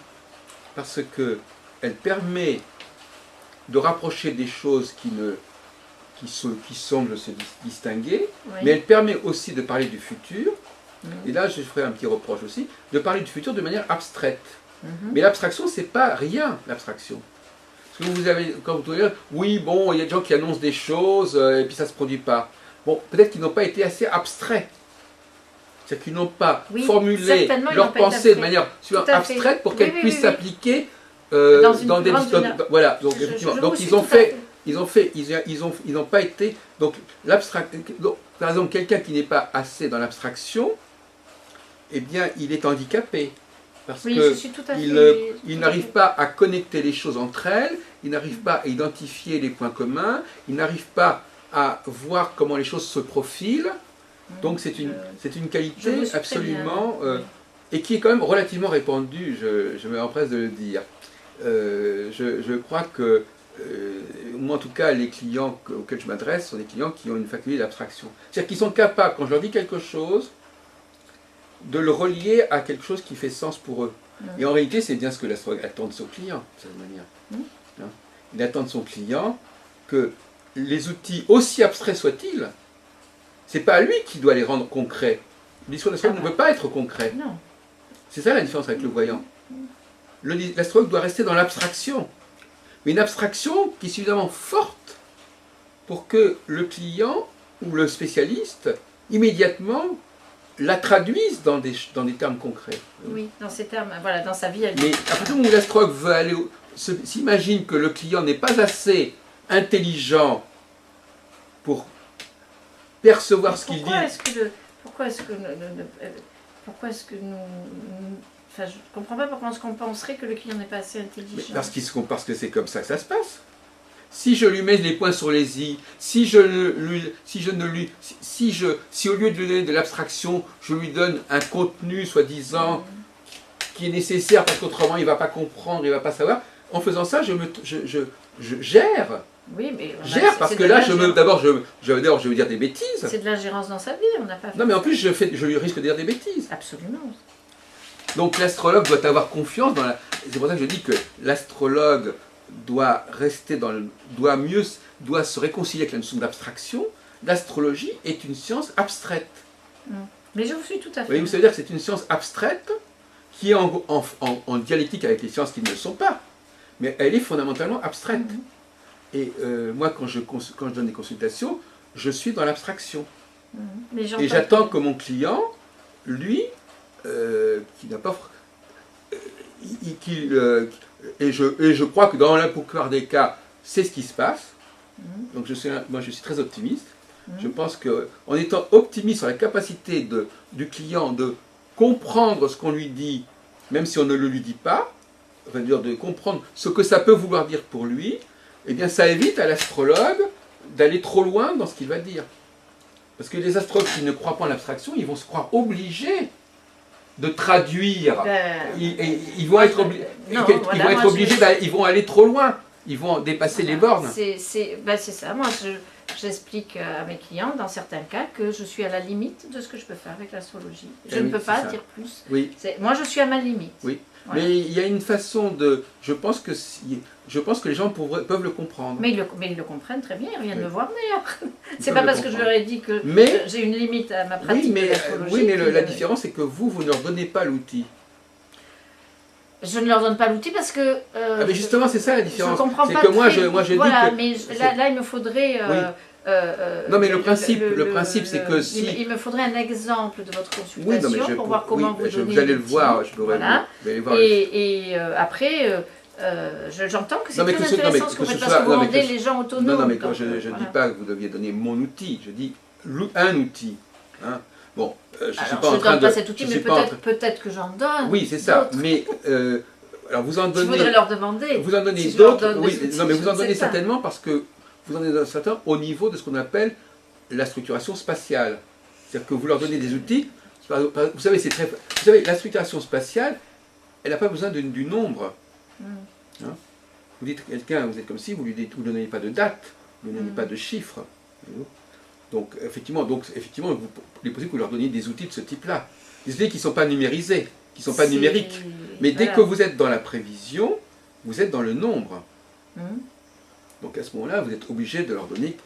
Parce qu'elle permet de rapprocher des choses qui semblent se distinguer, Oui. mais elle permet aussi de parler du futur, et là je ferai un petit reproche aussi, de parler du futur de manière abstraite. Mais l'abstraction, c'est pas rien, l'abstraction. Parce que vous avez, quand vous pouvez dire, oui, bon, il y a des gens qui annoncent des choses, et puis ça ne se produit pas. Bon, peut-être qu'ils n'ont pas été assez abstraits. C'est-à-dire qu'ils n'ont pas formulé leur pensée de manière abstraite pour qu'elle puisse s'appliquer dans des... Voilà, donc effectivement. Donc ils n'ont pas été... Donc, par exemple, quelqu'un qui n'est pas assez dans l'abstraction, eh bien, il est handicapé. Parce qu'il n'arrive pas à connecter les choses entre elles, il n'arrive pas à identifier les points communs, il n'arrive pas à voir comment les choses se profilent. Donc c'est une qualité absolument... et qui est quand même relativement répandue, je m'empresse de le dire. Je crois que, moi en tout cas, les clients auxquels je m'adresse sont des clients qui ont une faculté d'abstraction. C'est-à-dire qu'ils sont capables, quand je leur dis quelque chose, de le relier à quelque chose qui fait sens pour eux. Et en réalité, c'est bien ce que l'astrologue attend de son client, de cette manière. Hein? Il attend de son client que les outils, aussi abstraits soient-ils, c'est pas lui qui doit les rendre concrets. L'histoire de l'astrologue ne peut pas être concret. C'est ça la différence avec le voyant. L'astrologue doit rester dans l'abstraction. Mais une abstraction qui est suffisamment forte pour que le client ou le spécialiste, immédiatement, la traduise dans des termes concrets. Oui, dans ces termes, voilà, dans sa vie. Mais à partir du moment où l'astrologue veut aller, s'imagine que le client n'est pas assez intelligent pour percevoir ce qu'il dit. Pourquoi est-ce que nous... Enfin, je ne comprends pas pourquoi est-ce qu'on penserait que le client n'est pas assez intelligent. Parce que c'est comme ça que ça se passe. Si je lui mets les points sur les i, si au lieu de lui donner de l'abstraction, je lui donne un contenu soi-disant qui est nécessaire parce qu'autrement il ne va pas comprendre, il ne va pas savoir. En faisant ça, je gère. Oui, mais Parce que là, d'abord, je veux dire des bêtises. C'est de l'ingérence dans sa vie, on n'a pas fait. Non, mais en plus, je risque de dire des bêtises. Absolument. Donc l'astrologue doit avoir confiance dans la... C'est pour ça que je dis que l'astrologue doit rester doit se réconcilier avec la notion d'abstraction. L'astrologie est une science abstraite. Mais je vous suis tout à fait. Oui, ça veut dire que c'est une science abstraite qui est en dialectique avec les sciences qui ne le sont pas. Mais elle est fondamentalement abstraite. Et moi, quand je donne des consultations, je suis dans l'abstraction. Et j'attends que mon client, lui, qui n'a pas... et je crois que dans la plupart des cas, c'est ce qui se passe. Donc moi, je suis très optimiste. Je pense qu'en étant optimiste sur la capacité du client de comprendre ce qu'on lui dit, même si on ne le lui dit pas, enfin, de comprendre ce que ça peut vouloir dire pour lui, eh bien ça évite à l'astrologue d'aller trop loin dans ce qu'il va dire. Parce que les astrologues qui ne croient pas en l'abstraction, ils vont se croire obligés de traduire. Ils vont être obligés, ils vont aller trop loin. Ils vont dépasser les bornes. C'est ça. Moi, j'explique à mes clients, dans certains cas, que je suis à la limite de ce que je peux faire avec l'astrologie. Je ne peux pas dire plus. Oui. Moi, je suis à ma limite. Oui. Voilà. Mais il y a une façon de... Je pense que les gens peuvent le comprendre. Mais ils le comprennent très bien, ils viennent me voir d'ailleurs. C'est pas parce que je leur ai dit que j'ai une limite à ma pratique de l'astrologie. Oui, mais la différence, c'est que vous ne leur donnez pas l'outil. Je ne leur donne pas l'outil parce que... mais justement, c'est ça la différence. Je comprends pas que moi, je dis voilà, que... mais là, il me faudrait... non, mais le principe, c'est que si... Il me faudrait un exemple de votre consultation pour voir comment vous donnez... Vous allez le voir, voilà. Et après, j'entends que c'est très intéressant ce que vous faites, parce que vous rendez les gens autonomes. Non, mais quand je ne dis pas que vous deviez donner mon outil, je dis un outil. Hein. Bon, je ne suis pas en train de... Je ne donne pas cet outil, mais peut-être que j'en donne. Oui, c'est ça, mais... alors vous en donnez... Je voudrais leur demander. Vous en donnez d'autres, non, mais vous en donnez certainement parce que vous en donnez certains au niveau de ce qu'on appelle la structuration spatiale. C'est-à-dire que vous leur donnez des outils. Vous savez, la structuration spatiale, elle n'a pas besoin du nombre. Hein? Vous dites à quelqu'un, vous êtes comme si vous ne lui donnez pas de date, vous ne donnez pas de chiffres. Donc effectivement, il est possible que vous leur donniez des outils de ce type-là. Des outils qui ne sont pas numérisés, qui ne sont pas numériques. Mais dès que vous êtes dans la prévision, vous êtes dans le nombre. Donc à ce moment-là, vous êtes obligé de leur donner